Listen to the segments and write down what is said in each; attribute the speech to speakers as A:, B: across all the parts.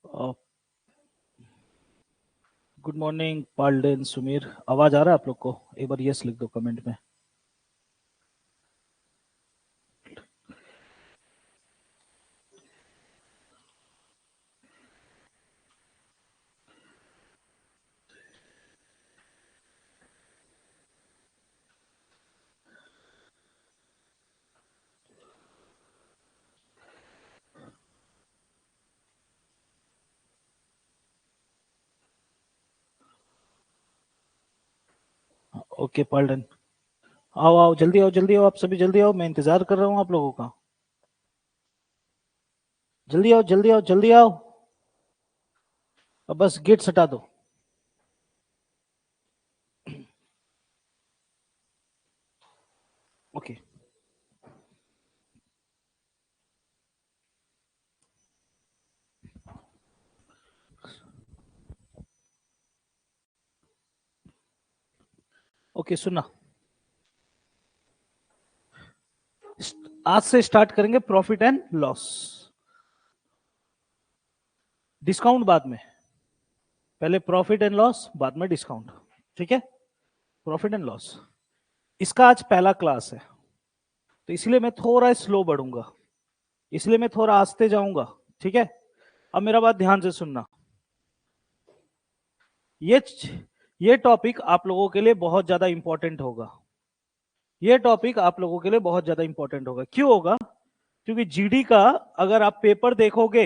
A: Good morning Palden Sumeer, आवाज आ रहा है आप लोग को? एक बार यस लिख दो कमेंट में। ओके पाल्डेन, आओ आओ, जल्दी आओ, आप सभी जल्दी आओ, मैं इंतजार कर रहा हूँ आप लोगों का। जल्दी आओ जल्दी आओ जल्दी आओ, अब बस गेट हटा दो। ओके ओके, सुनना, आज से स्टार्ट करेंगे प्रॉफिट एंड लॉस। डिस्काउंट बाद में, पहले प्रॉफिट एंड लॉस, बाद में डिस्काउंट। ठीक है, प्रॉफिट एंड लॉस, इसका आज पहला क्लास है, तो इसलिए मैं थोड़ा स्लो बढ़ूंगा, इसलिए मैं थोड़ा आस्ते जाऊंगा। ठीक है, अब मेरा बात ध्यान से सुनना। ये ये टॉपिक आप लोगों के लिए बहुत ज्यादा इंपॉर्टेंट होगा। ये टॉपिक आप लोगों के लिए बहुत ज्यादा इंपॉर्टेंट होगा। क्यों होगा? क्योंकि जीडी का अगर आप पेपर देखोगे,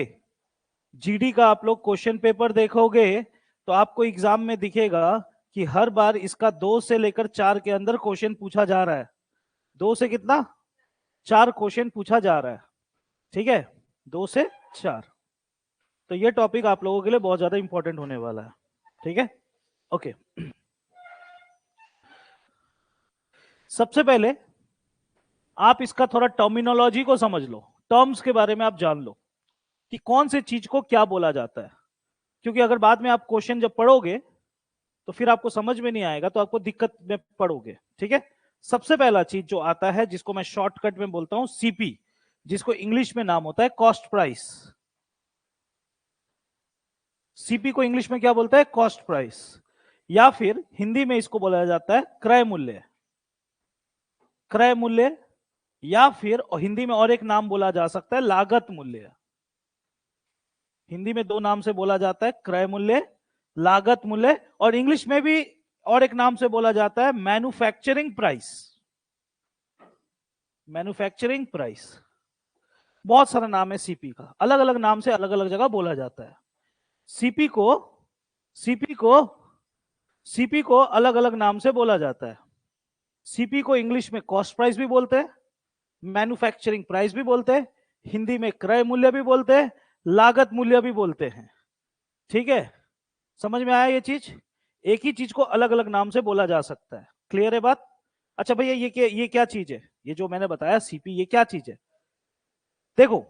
A: जीडी का आप लोग क्वेश्चन पेपर देखोगे, तो आपको एग्जाम में दिखेगा कि हर बार इसका 2 से लेकर 4 के अंदर क्वेश्चन पूछा जा रहा है। 2 से कितना, 4 क्वेश्चन पूछा जा रहा है। ठीक है, 2 से 4। तो ये टॉपिक आप लोगों के लिए बहुत ज्यादा इंपॉर्टेंट होने वाला है। ठीक है, ओके। सबसे पहले आप इसका थोड़ा टर्मिनोलॉजी को समझ लो, टर्म्स के बारे में आप जान लो कि कौन से चीज को क्या बोला जाता है। क्योंकि अगर बाद में आप क्वेश्चन जब पढ़ोगे तो फिर आपको समझ में नहीं आएगा, तो आपको दिक्कत में पड़ोगे। ठीक है, सबसे पहला चीज जो आता है, जिसको मैं शॉर्टकट में बोलता हूं सीपी, जिसको इंग्लिश में नाम होता है कॉस्ट प्राइस। सीपी को इंग्लिश में क्या बोलता है? कॉस्ट प्राइस, या फिर हिंदी में इसको बोला जाता है क्रय मूल्य। क्रय मूल्य, या फिर हिंदी में और एक नाम बोला जा सकता है लागत मूल्य। हिंदी में 2 नाम से बोला जाता है, क्रय मूल्य, लागत मूल्य, और इंग्लिश में भी और एक नाम से बोला जाता है मैन्युफैक्चरिंग प्राइस। मैन्युफैक्चरिंग प्राइस, बहुत सारा नाम है सीपी का, अलग अलग नाम से अलग अलग जगह बोला जाता है। सीपी को सीपी को सीपी को अलग अलग नाम से बोला जाता है। सीपी को इंग्लिश में कॉस्ट प्राइस भी बोलते हैं, मैन्युफैक्चरिंग प्राइस भी बोलते हैं, हिंदी में क्रय मूल्य भी बोलते हैं, लागत मूल्य भी बोलते हैं। ठीक है, समझ में आया ये चीज? एक ही चीज को अलग अलग नाम से बोला जा सकता है। क्लियर है बात? अच्छा भैया, ये क्या चीज है? ये जो मैंने बताया सीपी, ये क्या चीज है? देखो,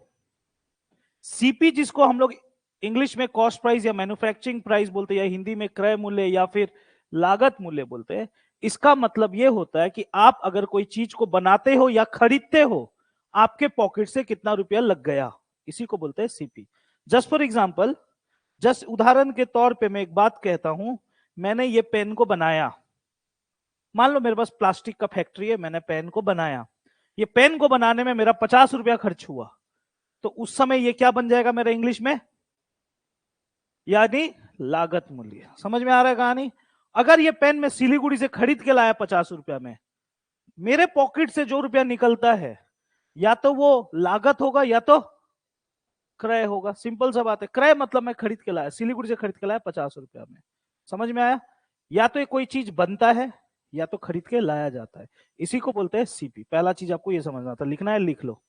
A: सीपी जिसको हम लोग इंग्लिश में कॉस्ट प्राइस या मैन्युफैक्चरिंग प्राइस बोलते हैं, या हिंदी में क्रय मूल्य या फिर लागत मूल्य बोलते हैं, इसका मतलब यह होता है कि आप अगर कोई चीज को बनाते हो या खरीदते हो, आपके पॉकेट से कितना रुपया लग गया, इसी को बोलते हैं CP. Just for example, just उदाहरण के तौर पे मैं एक बात कहता हूं, मैंने ये पेन को बनाया, मान लो मेरे पास प्लास्टिक का फैक्ट्री है, मैंने पेन को बनाया, ये पेन को बनाने में मेरा 50 रुपया खर्च हुआ, तो उस समय ये क्या बन जाएगा मेरा इंग्लिश में? यानी लागत मूल्य। समझ में आ रहा है कहानी? अगर ये पेन मैं सिलीगुड़ी से खरीद के लाया 50 रुपया में, मेरे पॉकेट से जो रुपया निकलता है, या तो वो लागत होगा या तो क्रय होगा। सिंपल सा बात है, क्रय मतलब मैं खरीद के लाया, सिलीगुड़ी से खरीद के लाया 50 रुपया में। समझ में आया? या तो कोई चीज बनता है या तो खरीद के लाया जाता है, इसी को बोलते हैं सीपी। पहला चीज आपको ये समझना था, लिखना है लिख लो।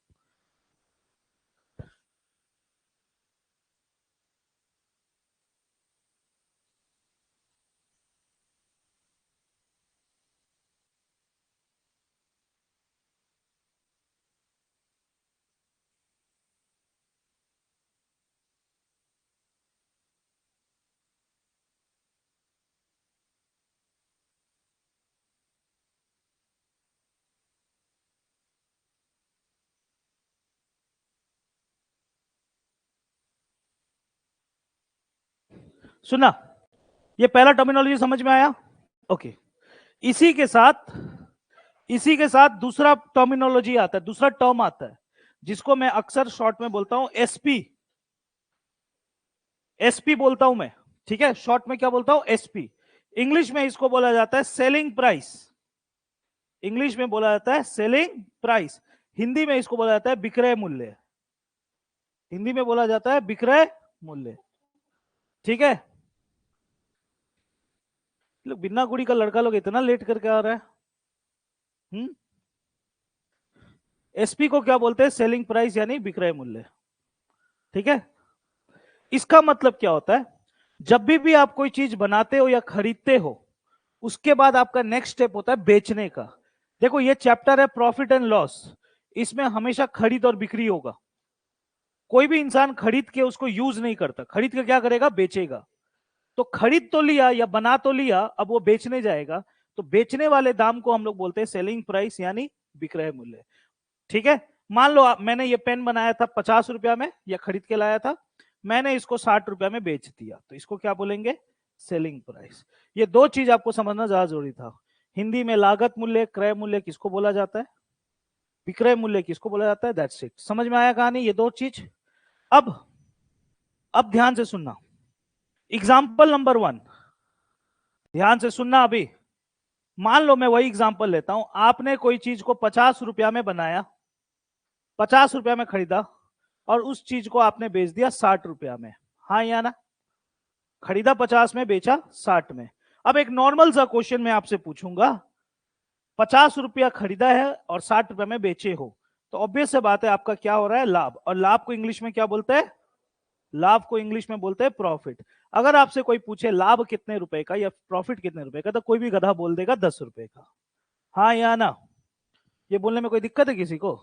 A: सुना, ये पहला टर्मिनोलॉजी समझ में आया? ओके। इसी के साथ दूसरा टर्मिनोलॉजी आता है, दूसरा टर्म आता है जिसको मैं अक्सर शॉर्ट में बोलता हूं एसपी। एसपी बोलता हूं मैं, ठीक है, शॉर्ट में क्या बोलता हूं? एसपी। इंग्लिश में इसको बोला जाता है सेलिंग प्राइस। इंग्लिश में बोला जाता है सेलिंग प्राइस, हिंदी में इसको बोला जाता है विक्रय मूल्य। हिंदी में बोला जाता है विक्रय मूल्य, ठीक है। लोग बिना गुड़ी का लड़का लोग इतना लेट करके आ रहा है। एसपी को क्या बोलते हैं? सेलिंग प्राइस यानी विक्रय मूल्य, ठीक है। इसका मतलब क्या होता है? जब भी आप कोई चीज बनाते हो या खरीदते हो, उसके बाद आपका नेक्स्ट स्टेप होता है बेचने का। देखो ये चैप्टर है प्रॉफिट एंड लॉस, इसमें हमेशा खरीद और बिक्री होगा। कोई भी इंसान खरीद के उसको यूज नहीं करता, खरीद के क्या करेगा? बेचेगा। तो खरीद तो लिया या बना तो लिया, अब वो बेचने जाएगा, तो बेचने वाले दाम को हम लोग बोलते हैं सेलिंग प्राइस यानी विक्रय मूल्य, ठीक है। मान लो मैंने ये पेन बनाया था 50 रुपया में, या खरीद के लाया था, मैंने इसको 60 रुपया में बेच दिया, तो इसको क्या बोलेंगे? Selling price. ये दो चीज आपको समझना ज्यादा जरूरी था। हिंदी में लागत मूल्य, क्रय मूल्य किसको बोला जाता है, विक्रय मूल्य किसको बोला जाता है, दैट्स इट। समझ में आया कहानी? ये दो चीज। अब ध्यान से सुनना, एग्जाम्पल नंबर 1, ध्यान से सुनना। अभी मान लो मैं वही एग्जाम्पल लेता हूं, आपने कोई चीज को 50 रुपया में बनाया, 50 रुपया में खरीदा, और उस चीज को आपने बेच दिया 60 रुपया में, हाँ या ना? खरीदा 50 में, बेचा 60 में। अब एक नॉर्मल सा क्वेश्चन मैं आपसे पूछूंगा, 50 रुपया खरीदा है और 60 रुपया में बेचे हो, तो ऑब्वियस से बात है आपका क्या हो रहा है? लाभ। और लाभ को इंग्लिश में क्या बोलते हैं? लाभ को इंग्लिश में बोलते हैं प्रॉफिट। अगर आपसे कोई पूछे लाभ कितने रुपए का या प्रॉफिट कितने रुपए का, तो कोई भी गधा बोल देगा 10 रुपए का, हाँ या ना? ये बोलने में कोई दिक्कत है किसी को?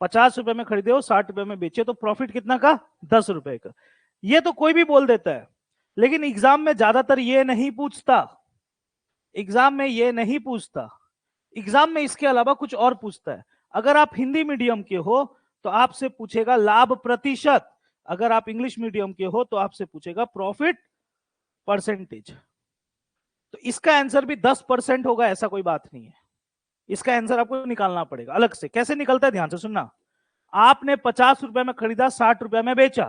A: 50 रुपए में खरीदे हो, 60 रुपए में बेचे, तो प्रॉफिट कितना का? 10 रुपए का। ये तो कोई भी बोल देता है, लेकिन एग्जाम में ज्यादातर ये नहीं पूछता। एग्जाम में ये नहीं पूछता, एग्जाम में इसके अलावा कुछ और पूछता है। अगर आप हिंदी मीडियम के हो तो आपसे पूछेगा लाभ प्रतिशत, अगर आप इंग्लिश मीडियम के हो तो आपसे पूछेगा प्रॉफिट परसेंटेज। तो इसका आंसर भी 10% होगा, ऐसा कोई बात नहीं है। इसका आंसर आपको निकालना पड़ेगा अलग से। कैसे निकलता है? ध्यान से सुनना। आपने 50 रुपए में खरीदा, 60 रुपए में बेचा,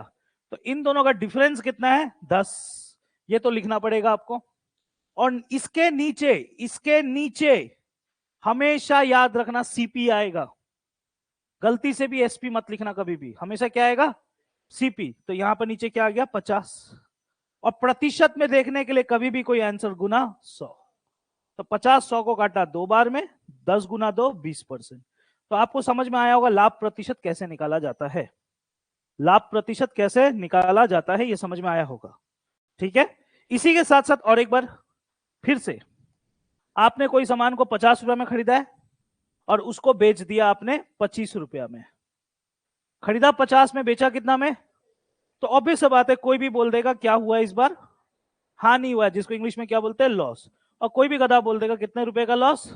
A: तो इन दोनों का डिफरेंस कितना है? 10। ये तो लिखना पड़ेगा आपको। और इसके नीचे हमेशा याद रखना सीपी आएगा। गलती से भी एसपी मत लिखना कभी भी, हमेशा क्या आएगा? सीपी। तो यहां पर नीचे क्या आ गया? 50। और प्रतिशत में देखने के लिए कभी भी कोई आंसर गुना 100, तो 50 100 को काटा 2 बार में, 10 गुना 2 20%। तो आपको समझ में आया होगा लाभ प्रतिशत कैसे निकाला जाता है। लाभ प्रतिशत कैसे निकाला जाता है ये समझ में आया होगा, ठीक है। इसी के साथ साथ और एक बार फिर से, आपने कोई सामान को 50 रुपया में खरीदा है और उसको बेच दिया आपने 25 रुपया में। खरीदा 50 में, बेचा कितना में? तो ऑब्वियस बात है कोई भी बोल देगा क्या हुआ इस बार? हानि हुआ, जिसको इंग्लिश में क्या बोलते हैं? लॉस। और कोई भी गधा बोल देगा कितने रुपए का लॉस?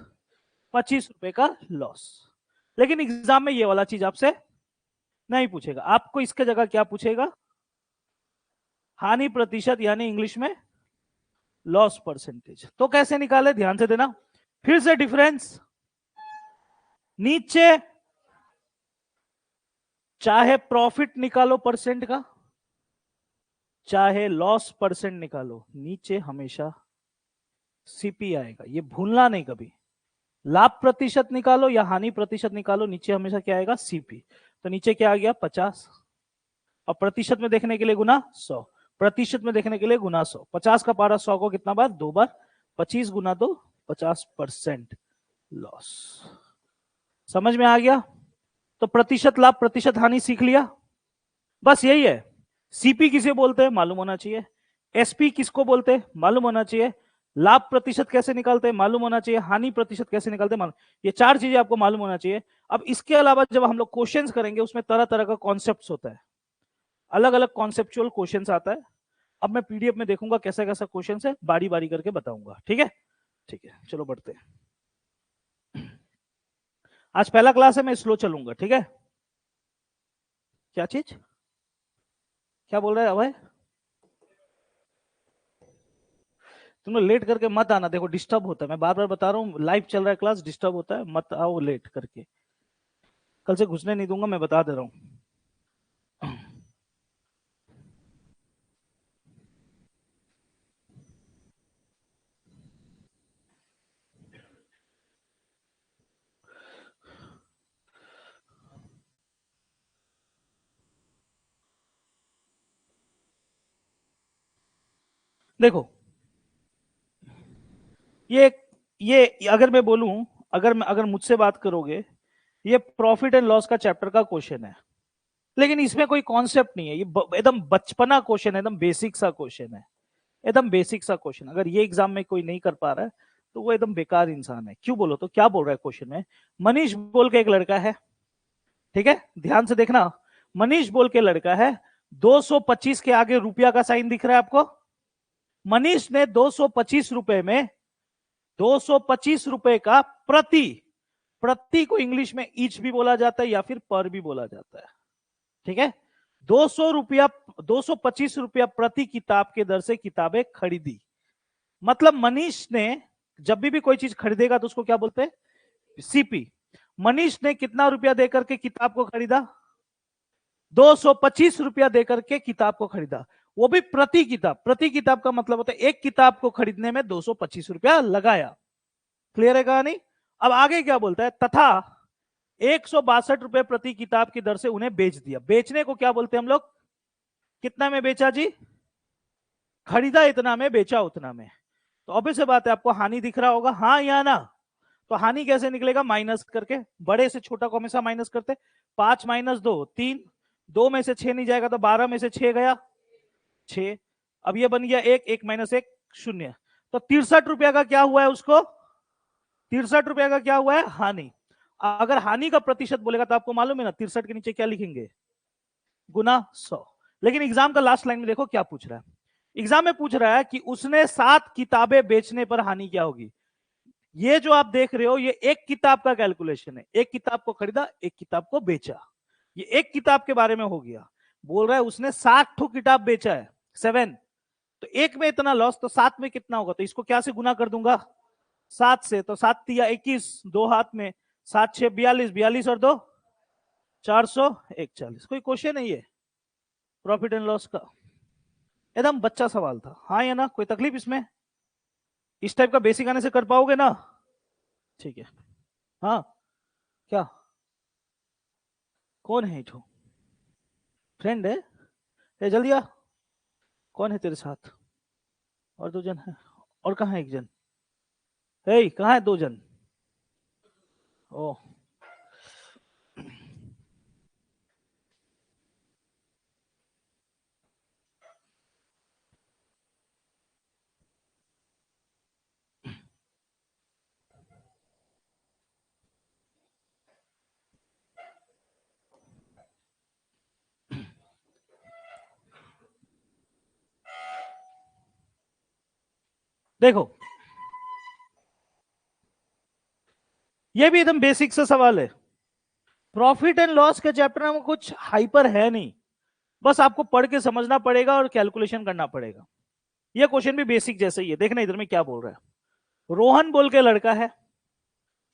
A: 25 रुपए का लॉस। लेकिन एग्जाम में ये वाला चीज आपसे नहीं पूछेगा, आपको इसके जगह क्या पूछेगा? हानि प्रतिशत यानी इंग्लिश में लॉस परसेंटेज। तो कैसे निकाले? ध्यान से देना। फिर से डिफरेंस, नीचे चाहे प्रॉफिट निकालो परसेंट का, चाहे लॉस परसेंट निकालो, नीचे हमेशा सीपी आएगा, ये भूलना नहीं कभी। लाभ प्रतिशत निकालो या हानि प्रतिशत निकालो, नीचे हमेशा क्या आएगा? सीपी। तो नीचे क्या आ गया? 50, और प्रतिशत में देखने के लिए गुना 100, प्रतिशत में देखने के लिए गुना 100। 50 का पारा 100 को कितना बार? 2 बार। 25 गुना 2 50% लॉस। समझ में आ गया? तो प्रतिशत लाभ, प्रतिशत हानि सीख लिया, बस यही है। सीपी किसे बोलते हैं मालूम होना चाहिए, एसपी किसको बोलते हैं मालूम होना चाहिए, लाभ प्रतिशत कैसे निकालते हैं मालूम होना चाहिए, हानि प्रतिशत कैसे निकालते हैं मालूम। ये 4 चीजें आपको मालूम होना चाहिए। अब इसके अलावा जब हम लोग क्वेश्चंस करेंगे उसमें तरह तरह का कॉन्सेप्ट्स होता है, अलग अलग कॉन्सेप्चुअल क्वेश्चंस आता है। अब मैं पीडीएफ में देखूंगा कैसा कैसा क्वेश्चन है, बारी बारी करके बताऊंगा, ठीक है? ठीक है, चलो बढ़ते हैं। आज पहला क्लास है, मैं स्लो चलूंगा, ठीक है? क्या चीज? क्या बोल रहे हैं अभय? तुम लोग लेट करके मत आना, देखो डिस्टर्ब होता है, मैं बार बार बता रहा हूँ, लाइव चल रहा है क्लास, डिस्टर्ब होता है, मत आओ लेट करके, कल से घुसने नहीं दूंगा, मैं बता दे रहा हूँ। देखो ये ये अगर मैं बोलूं, अगर मुझसे बात करोगे, ये प्रॉफिट एंड लॉस का चैप्टर का क्वेश्चन है, लेकिन इसमें कोई कॉन्सेप्ट नहीं है, ये एकदम बचपना क्वेश्चन है, एकदम बेसिक सा क्वेश्चन है, एकदम बेसिक सा क्वेश्चन। अगर ये एग्जाम में कोई नहीं कर पा रहा है तो वो एकदम बेकार इंसान है। क्यों बोलो तो, क्या बोल रहा है क्वेश्चन में, मनीष बोल के एक लड़का है, ठीक है, ध्यान से देखना, मनीष बोल के लड़का है, 225 के आगे रुपया का साइन दिख रहा है आपको, मनीष ने 225 रुपए में 225 रुपए का प्रति, प्रति को इंग्लिश में ईच भी बोला जाता है या फिर पर भी बोला जाता है, ठीक है, 225 रुपया प्रति किताब के दर से किताबें खरीदी। मतलब मनीष ने जब भी कोई चीज खरीदेगा तो उसको क्या बोलते हैं, सीपी। मनीष ने कितना रुपया देकर के किताब को खरीदा, 225 रुपया देकर के किताब को खरीदा, वो भी प्रति किताब। प्रति किताब का मतलब होता है एक किताब को खरीदने में 225 रुपया लगाया। क्लियर है कहानी। अब आगे क्या बोलता है, तथा 162 रुपए प्रति किताब की दर से उन्हें बेच दिया। बेचने को क्या बोलते हैं हम लोग, कितना में बेचा जी, खरीदा इतना में, बेचा उतना में। तो ऑब्वियस बात है, आपको हानि दिख रहा होगा, हाँ या ना। तो हानि कैसे निकलेगा, माइनस करके, बड़े से छोटा को हमेशा माइनस करते, 5 माइनस 2 3, 2 में से 6 नहीं जाएगा तो 12 में से 6 गया 6, अब ये बन गया 1, 1 माइनस 1 0। तो 63 रुपया का क्या हुआ है उसको, 63 रुपया का क्या हुआ है, हानि। अगर हानि का प्रतिशत बोलेगा तो आपको मालूम है ना 63 के नीचे क्या लिखेंगे, गुना 100। लेकिन एग्जाम का लास्ट लाइन में देखो क्या पूछ रहा है, एग्जाम में पूछ रहा है कि उसने 7 किताबें बेचने पर हानि क्या होगी। ये जो आप देख रहे हो ये एक किताब का कैलकुलेशन है, एक किताब को खरीदा, एक किताब को बेचा, ये एक किताब के बारे में हो गया। बोल रहा है उसने 60 ठो किताब बेचा है, 7, तो एक में इतना लॉस, तो 7 में कितना होगा, तो इसको क्या से गुना कर दूंगा, 7 से, तो 7 तिया 21, 2 हाथ में, 7 6 42, 42 और 2 441। कोई क्वेश्चन नहीं है प्रॉफिट एंड लॉस का, एकदम बच्चा सवाल था, हाँ या ना, कोई तकलीफ इसमें, इस टाइप का बेसिक आने से कर पाओगे ना, ठीक है। हाँ क्या, कौन है इठो, फ्रेंड है, ए जल्दी आ, कौन है तेरे साथ, और 2 जन है, और कहाँ है 1 जन, हे कहाँ है 2 जन, ओ देखो ये भी एकदम बेसिक सा सवाल है, प्रॉफिट एंड लॉस के चैप्टर में कुछ हाइपर है नहीं, बस आपको पढ़ के समझना पड़ेगा और कैलकुलेशन करना पड़ेगा। ये क्वेश्चन भी बेसिक जैसे ही है, देखना इधर में क्या बोल रहा है। रोहन बोल के लड़का है,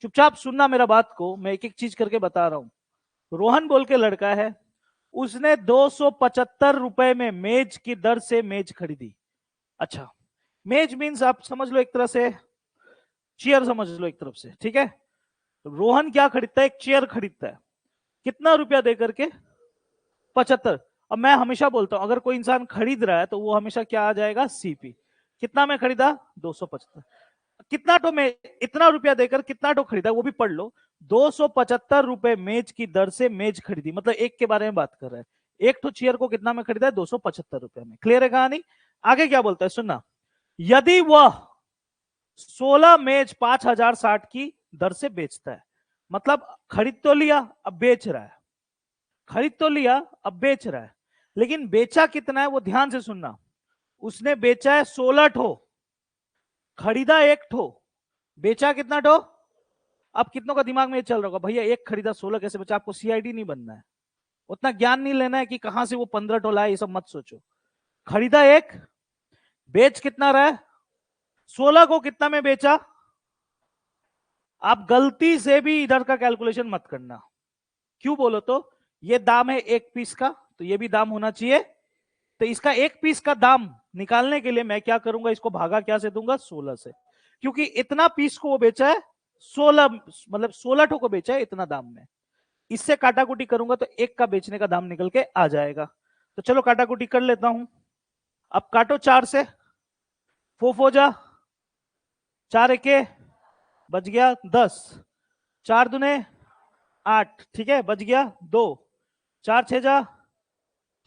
A: चुपचाप सुनना मेरा बात को, मैं एक एक चीज करके बता रहा हूं। रोहन बोल के लड़का है, उसने 275 रुपए में मेज की दर से मेज खरीदी। अच्छा, मेज मीन्स आप समझ लो एक तरह से चेयर समझ लो एक तरफ से, ठीक है। रोहन क्या खरीदता है, एक चेयर खरीदता है, कितना रुपया दे करके, 75। अब मैं हमेशा बोलता हूं अगर कोई इंसान खरीद रहा है तो वो हमेशा क्या आ जाएगा, सीपी। कितना में खरीदा, 275, कितना तो में, इतना रुपया देकर कितना तो खरीदा वो भी पढ़ लो, 275 रुपए मेज की दर से मेज खरीदी, मतलब एक के बारे में बात कर रहा है, एक तो चेयर को कितना में खरीदा है, 275 रुपए में। क्लियर है कहानी। आगे क्या बोलता है सुनना, यदि वह 16 मेज 5060 की दर से बेचता है, मतलब खरीद तो लिया अब बेच रहा है, खरीद तो लिया अब बेच रहा है, लेकिन बेचा कितना है वो ध्यान से सुनना, उसने बेचा है 16 ठो, खरीदा 1 ठो, बेचा कितना ठो। अब कितनों का दिमाग में ये चल रहा होगा, भैया एक खरीदा 16 कैसे बेचा, आपको सीआईडी नहीं बनना है, उतना ज्ञान नहीं लेना है कि कहां से वो 15 ठो लाए, ये सब मत सोचो। खरीदा 1, बेच कितना रहा है, 16 को कितना में बेचा? आप गलती से भी इधर का कैलकुलेशन मत करना। क्यों बोलो तो, ये दाम है एक पीस का, तो ये भी दाम होना चाहिए। तो इसका एक पीस का दाम निकालने के लिए मैं क्या करूंगा, इसको भागा क्या से दूंगा? 16 से, क्योंकि इतना पीस को वो बेचा है 16, मतलब 16 ठो को बेचा है इतना दाम में। इससे काटाकुटी करूंगा तो एक का बेचने का दाम निकल के आ जाएगा। तो चलो काटाकुटी कर लेता हूं। अब काटो 4 से, फो जा, 4 एके बच गया 10, 4 दुने 8, ठीक है, बच गया 2, 4 6 जा,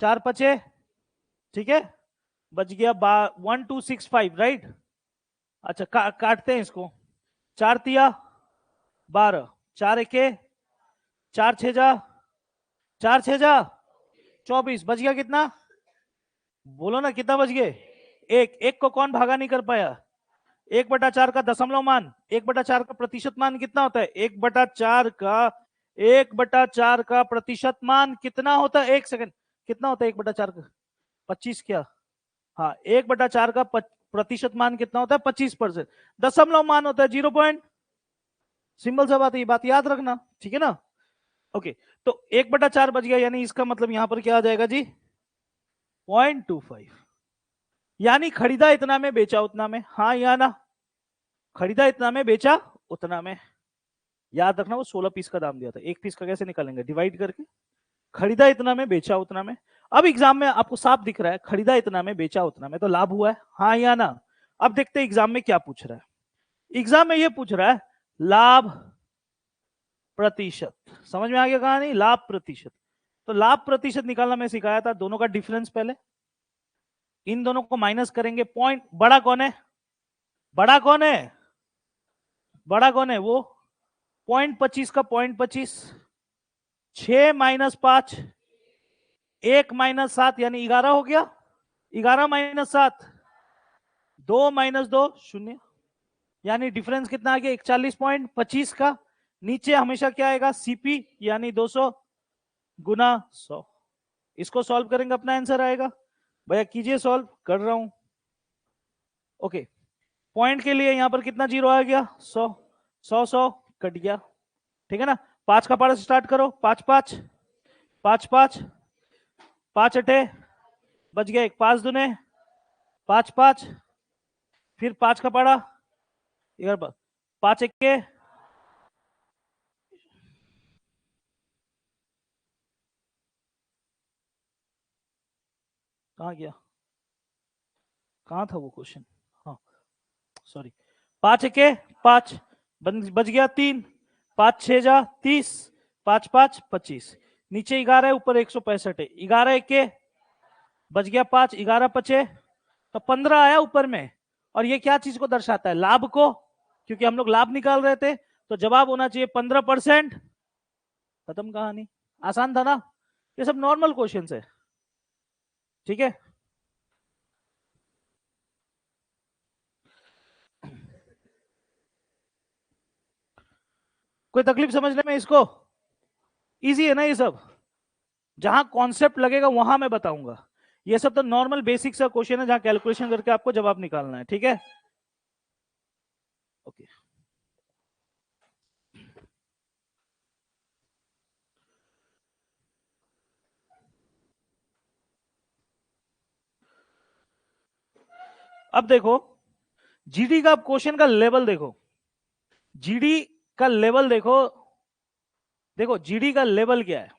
A: 4 पचे, ठीक है, बच गया 1265, राइट। अच्छा काटते हैं इसको, 4 तिया 12, 4 एके 4 6 जा, 4 6 जा 24, बच गया कितना? बोलो ना कितना बच गए? एक। एक को कौन भागा नहीं कर पाया? 1/4 का दशमलव मान, 1/4 का प्रतिशत मान कितना होता है? 1/4 का 1/4 का प्रतिशत मान कितना होता है? एक सेकंड, कितना होता है 1/4 का? 25 क्या? हाँ, 1/4 का प्रतिशत मान कितना होता है? 25%। दशमलव मान होता है 0 पॉइंट। सिंपल सा बात है, ये बात याद रखना, ठीक है ना? ओके, तो 1/4 बच गया, यानी इसका मतलब यहां पर क्या आ जाएगा जी? 0.25। यानी खरीदा इतना में, बेचा उतना में। हाँ या ना? खरीदा इतना में, बेचा उतना में। याद रखना, वो 16 पीस का दाम दिया था, एक पीस का कैसे निकालेंगे? डिवाइड करके। खरीदा इतना में, बेचा उतना में। अब एग्जाम में आपको साफ दिख रहा है, खरीदा इतना में, बेचा उतना में, तो लाभ हुआ है, हाँ या ना? अब देखते हैं एग्जाम में क्या पूछ रहा है। एग्जाम में ये पूछ रहा है लाभ प्रतिशत। समझ में आ गया कहानी? लाभ प्रतिशत। तो लाभ प्रतिशत निकालना मैं सिखाया था, दोनों का डिफरेंस पहले, इन दोनों को माइनस करेंगे। पॉइंट बड़ा कौन है? बड़ा कौन है? बड़ा कौन है? वो 0.25 का 0.25, 6 - 5, 1 - 7 यानी 11 हो गया। 11 - 7, 2 - 2 0, यानी डिफरेंस कितना आ गया? 41.25 का। नीचे हमेशा क्या आएगा? सीपी, यानी 200 गुना 100। इसको सॉल्व करेंगे, अपना आंसर आएगा। भैया कीजिए सॉल्व, कर रहा हूं। ओके, पॉइंट के लिए यहां पर कितना जीरो आ गया? 100, 100 100 कट गया, ठीक है ना? 5 का पारा से स्टार्ट करो, 5 5 5 5 5 अठे बच गया एक, 5 दुने 5 5, फिर 5 का पारा, 5 इक्के, कहाँ गया? कहाँ था वो क्वेश्चन? हाँ सॉरी, 5 इक्के 5, बच गया 3, 5 6 जा 30, 5 5 25, नीचे 11 है, ऊपर 165 है। 11 इक्के बच गया 5, 11 पचे तो 15 आया ऊपर में। और ये क्या चीज को दर्शाता है? लाभ को, क्योंकि हम लोग लाभ निकाल रहे थे, तो जवाब होना चाहिए 15%। खत्म कहानी। आसान था ना? ये सब नॉर्मल क्वेश्चन है, ठीक है? कोई तकलीफ समझने में? इसको इजी है ना ये सब? जहां कॉन्सेप्ट लगेगा वहां मैं बताऊंगा। ये सब तो नॉर्मल बेसिक सा क्वेश्चन है, जहां कैलकुलेशन करके आपको जवाब निकालना है, ठीक है? ओके, अब देखो जीडी का क्वेश्चन का लेवल देखो, जीडी का लेवल देखो। देखो जीडी का लेवल क्या है,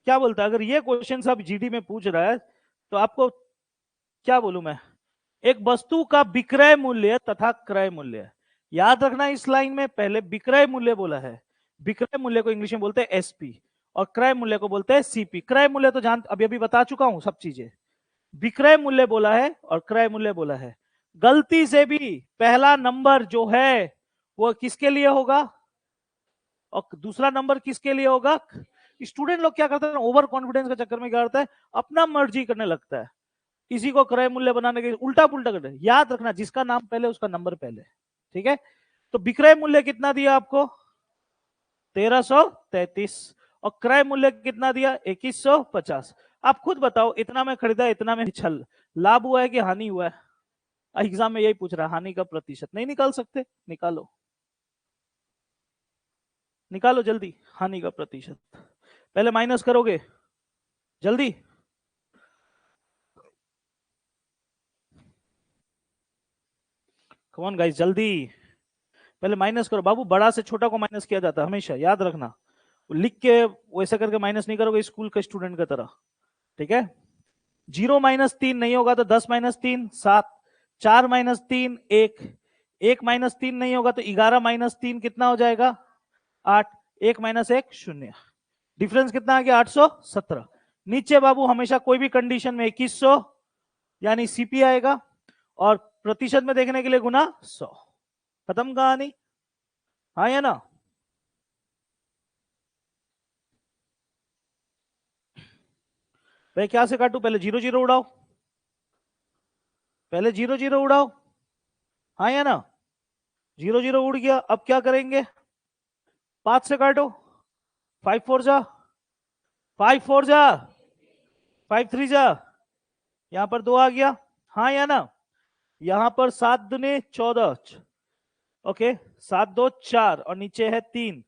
A: क्या बोलता है? अगर ये क्वेश्चन सब जीडी में पूछ रहा है तो आपको क्या बोलूं मैं? एक वस्तु का विक्रय मूल्य तथा क्रय मूल्य, याद रखना। इस लाइन में पहले विक्रय मूल्य बोला है, विक्रय मूल्य को इंग्लिश में बोलते हैं एसपी, और क्रय मूल्य को बोलते हैं सीपी। क्रय मूल्य तो जान अभी अभी बता चुका हूं सब चीजें। विक्रय मूल्य बोला है और क्रय मूल्य बोला है। गलती से भी पहला नंबर जो है वो किसके लिए होगा और दूसरा नंबर किसके लिए होगा? स्टूडेंट लोग क्या करते हैं, ओवर कॉन्फिडेंस के चक्कर में क्या करता है, अपना मर्जी करने लगता है, इसी को क्रय मूल्य बनाने के उल्टा पुल्टा करते हैं। याद रखना, जिसका नाम पहले उसका नंबर पहले, ठीक है? तो विक्रय मूल्य कितना दिया आपको? 1333। और क्रय मूल्य कितना दिया? 2150। आप खुद बताओ, इतना में खरीदा, इतना में छल, लाभ हुआ है कि हानि हुआ है? एग्जाम में यही पूछ रहा है, हानि का प्रतिशत। नहीं निकाल सकते? निकालो, निकालो जल्दी, हानि का प्रतिशत। पहले माइनस करोगे जल्दी। कौन गाइस जल्दी, पहले माइनस करो बाबू, बड़ा से छोटा को माइनस किया जाता है हमेशा, याद रखना। लिख के वैसा करके माइनस नहीं करोगे स्कूल के स्टूडेंट की तरह, ठीक है। 0 - 3 नहीं होगा तो 10 - 3 7, 4 - 3 1, 1 - 3 नहीं होगा तो 11 - 3 कितना हो जाएगा 8, 1 - 1 0, डिफरेंस कितना आ गया 817। नीचे बाबू हमेशा कोई भी कंडीशन में 2100 यानी सीपी आएगा, और प्रतिशत में देखने के लिए गुना 100। खत्म कहानी, हाँ या ना। भाई क्या से काटू, पहले 0 0 उड़ाओ, पहले 0 0 उड़ाओ, हाँ या ना। 0 0 उड़ गया, अब क्या करेंगे, 5 से काटो, 5 4 जा, 5 4 जा, 5 3 जा, यहां पर 2 आ गया, हाँ या ना। यहां पर 7 दूने 14, ओके, 7 2 4 और नीचे है 3,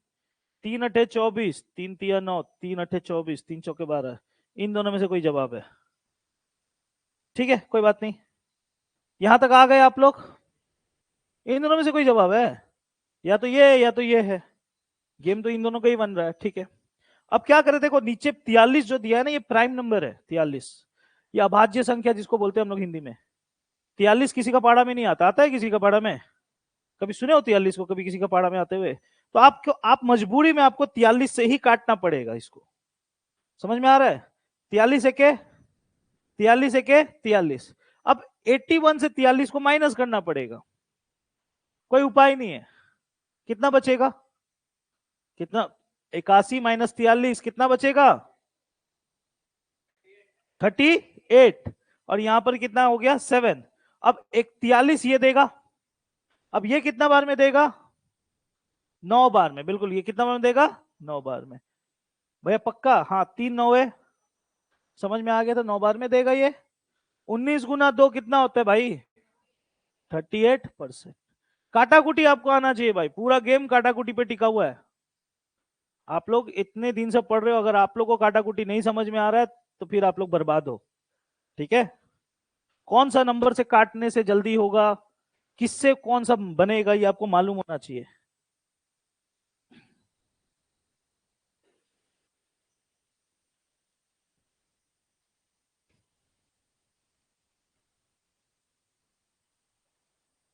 A: 3 अठे 24, 3 तिया 9, 3 अठे 24, 3 चौके 12, इन दोनों में से कोई जवाब है, ठीक है कोई बात नहीं। यहां तक आ गए आप लोग, इन दोनों में से कोई जवाब है, या तो ये या तो ये है, गेम तो इन दोनों का ही बन रहा है, ठीक है। अब क्या करें, देखो नीचे 43 जो दिया है ना, ये प्राइम नंबर है 43, ये अभाज्य संख्या जिसको बोलते हैं हम लोग हिंदी में। 43 किसी का पाड़ा में नहीं आता, आता है किसी का पाड़ा में, कभी सुने हो 43 को कभी किसी का पाड़ा में आते हुए? तो आप मजबूरी में आपको 43 से ही काटना पड़ेगा इसको, समझ में आ रहा है। 43 एके 43 एके 43, अब 81 से 43 को माइनस करना पड़ेगा, कोई उपाय नहीं है। कितना बचेगा, कितना, 81 - 43 कितना बचेगा 38, और यहां पर कितना हो गया 7। अब एक 43 ये देगा, अब ये कितना बार में देगा 9 बार में, बिल्कुल, ये कितना बार में देगा 9 बार में। भैया पक्का, हाँ 3 9 है, समझ में आ गया, तो 9 बार में देगा ये। 19 गुना 2 कितना होता है भाई 38%। काटाकुटी आपको आना चाहिए भाई, पूरा गेम काटाकुटी पे टिका हुआ है। आप लोग इतने दिन से पढ़ रहे हो, अगर आप लोग को काटाकुटी नहीं समझ में आ रहा है तो फिर आप लोग बर्बाद हो, ठीक है। कौन सा नंबर से काटने से जल्दी होगा, किससे कौन सा बनेगा, ये आपको मालूम होना चाहिए।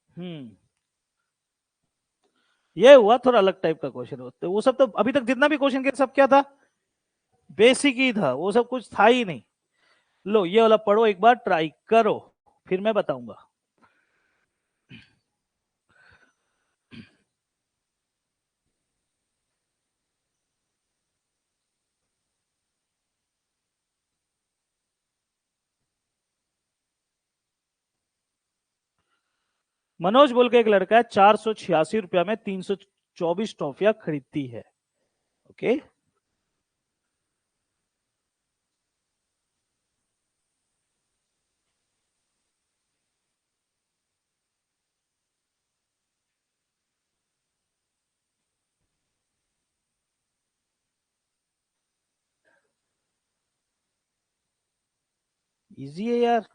A: हम्म, ये हुआ थोड़ा अलग टाइप का क्वेश्चन होता है, वो सब तो अभी तक जितना भी क्वेश्चन किया सब क्या था, बेसिक ही था, वो सब कुछ था ही नहीं। लो ये वाला पढ़ो एक बार, ट्राई करो, फिर मैं बताऊंगा। मनोज बोल के एक लड़का है, 486 रुपया में 324 टॉफियां खरीदती है, ओके। इजी है यार।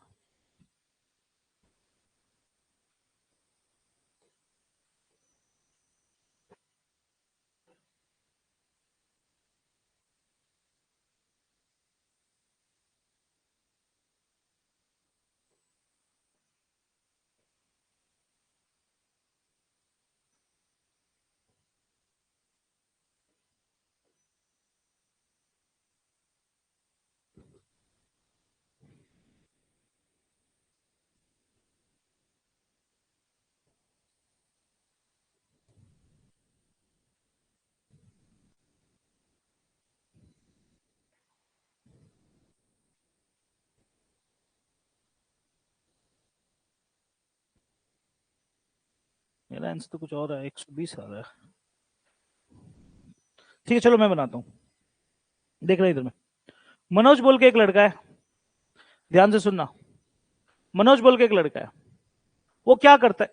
A: मेरा आंसर तो कुछ और है, 120 आ रहा है। ठीक है चलो मैं बनाता हूँ, देख रहे इधर में। मनोज बोल के एक लड़का है, ध्यान से सुनना। मनोज बोल के एक लड़का है, वो क्या करता है,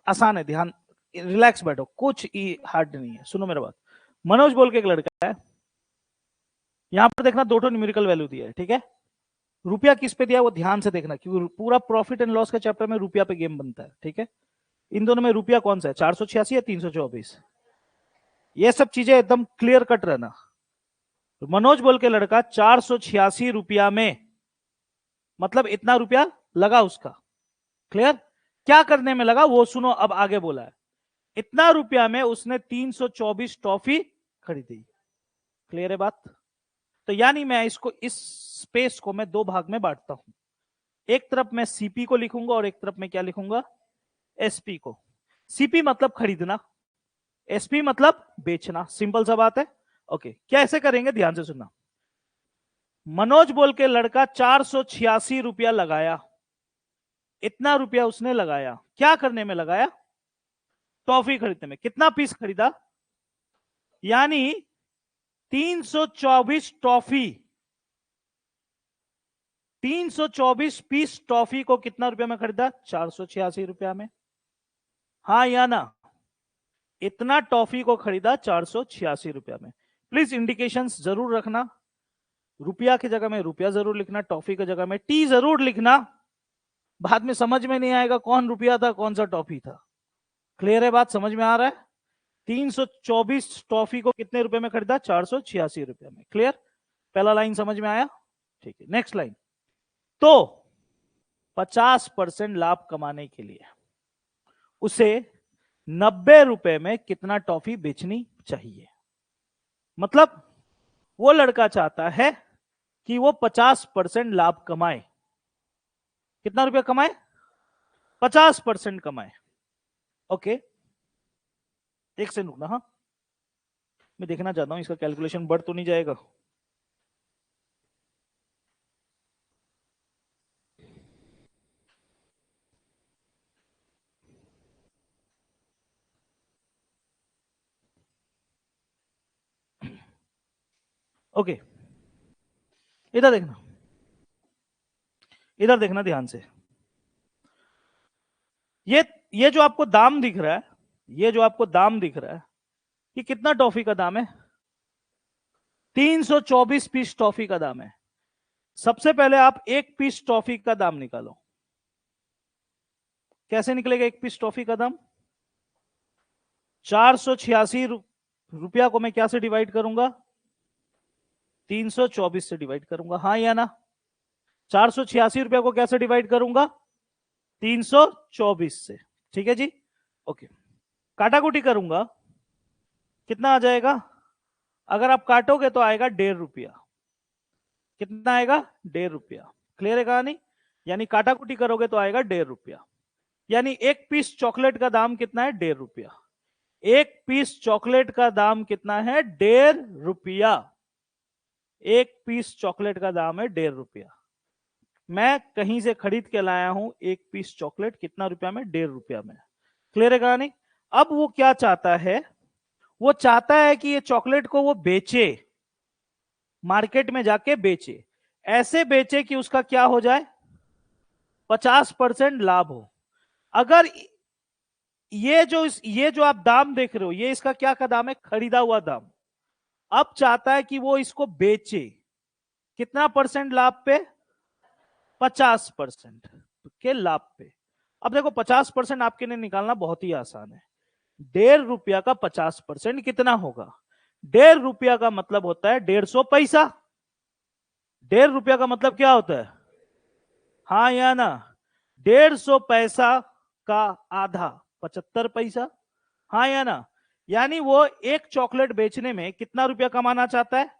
A: आसान है, ध्यान रिलैक्स बैठो, कुछ ही हार्ड नहीं है, सुनो मेरा बात। मनोज बोल के एक लड़का है, यहां पर देखना दो न्यूमेरिकल वैल्यू दिया है, ठीक है। रुपया किस पे दिया वो ध्यान से देखना, क्योंकि पूरा प्रॉफिट एंड लॉस के चैप्टर में रुपया पे गेम बनता है, ठीक है। इन दोनों में रुपया कौन सा है, 486 या 324, ये सब चीजें एकदम क्लियर कट रहना। मनोज बोल के लड़का 486 रुपया में, मतलब इतना रुपया लगा उसका, क्लियर। क्या करने में लगा वो सुनो, अब आगे बोला है, इतना रुपया में उसने 324 टॉफी खरीदी, क्लियर है बात। तो यानी मैं इसको, इस स्पेस को मैं दो भाग में बांटता हूं, एक तरफ मैं सीपी को लिखूंगा और एक तरफ मैं क्या लिखूंगा, एसपी को। सीपी मतलब खरीदना, एसपी मतलब बेचना, सिंपल सा बात है। ओके, कैसे करेंगे ध्यान से सुनना। मनोज बोल के लड़का 486 रुपया लगाया, इतना रुपया उसने लगाया, क्या करने में लगाया, टॉफी खरीदने में। कितना पीस खरीदा, यानी 324 टॉफी, 324 पीस टॉफी को कितना रुपया में खरीदा, 486 रुपया में, हाँ या ना। इतना टॉफी को खरीदा 486 रुपया में। प्लीज इंडिकेशंस जरूर रखना, रुपया की जगह में रुपया जरूर लिखना, टॉफी की जगह में टी जरूर लिखना, बाद में समझ में नहीं आएगा कौन रुपया था कौन सा टॉफी था। क्लियर है बात, समझ में आ रहा है। 324 टॉफी को कितने रुपए में खरीदा, 486 रुपया में, क्लियर। पहला लाइन समझ में आया, ठीक है। नेक्स्ट लाइन, तो 50% लाभ कमाने के लिए उसे 90 रुपए में कितना टॉफी बेचनी चाहिए। मतलब वो लड़का चाहता है कि वो 50% लाभ कमाए, कितना रुपया कमाए, 50% कमाए। ओके, एक से रुकना, हाँ मैं देखना चाहता हूं इसका कैलकुलेशन बढ़ तो नहीं जाएगा। ओके, इधर देखना, इधर देखना ध्यान से। ये जो आपको दाम दिख रहा है, ये जो आपको दाम दिख रहा है, ये कितना टॉफी का दाम है, 324 पीस टॉफी का दाम है। सबसे पहले आप एक पीस टॉफी का दाम निकालो। कैसे निकलेगा एक पीस टॉफी का दाम, 486 रुपया को मैं क्या से डिवाइड करूंगा, 324 से डिवाइड करूंगा, हाँ या ना। 486 रुपया को कैसे डिवाइड करूंगा, 324 से, ठीक है जी। ओके, काटाकुटी करूंगा, कितना आ जाएगा, अगर आप काटोगे तो आएगा 1.5 रुपया, कितना आएगा, 1.5 रुपया, क्लियर है कहानी। यानी काटाकुटी करोगे तो आएगा 1.5 रुपया, यानी एक पीस चॉकलेट का दाम कितना है, 1.5 रुपया। एक पीस चॉकलेट का दाम कितना है, 1.5 रुपया। एक पीस चॉकलेट का दाम है 1.5 रुपया। मैं कहीं से खरीद के लाया हूं एक पीस चॉकलेट, कितना रुपया में, 1.5 रुपया में, क्लियर है कहानी। अब वो क्या चाहता है, वो चाहता है कि ये चॉकलेट को वो बेचे, मार्केट में जाके बेचे, ऐसे बेचे कि उसका क्या हो जाए, 50% लाभ हो। अगर ये जो आप दाम देख रहे हो, ये इसका क्या का दाम है, खरीदा हुआ दाम। अब चाहता है कि वो इसको बेचे, कितना परसेंट लाभ पे, 50% के लाभ पे। अब देखो 50% आपके लिए निकालना बहुत ही आसान है। 1.5 रुपया का 50% कितना होगा, 1.5 रुपया का मतलब होता है 150 पैसा। 1.5 रुपया का मतलब क्या होता है, हाँ या ना, 150 पैसा का आधा 75 पैसा, हाँ या ना। यानी वो एक चॉकलेट बेचने में कितना रुपया कमाना चाहता है,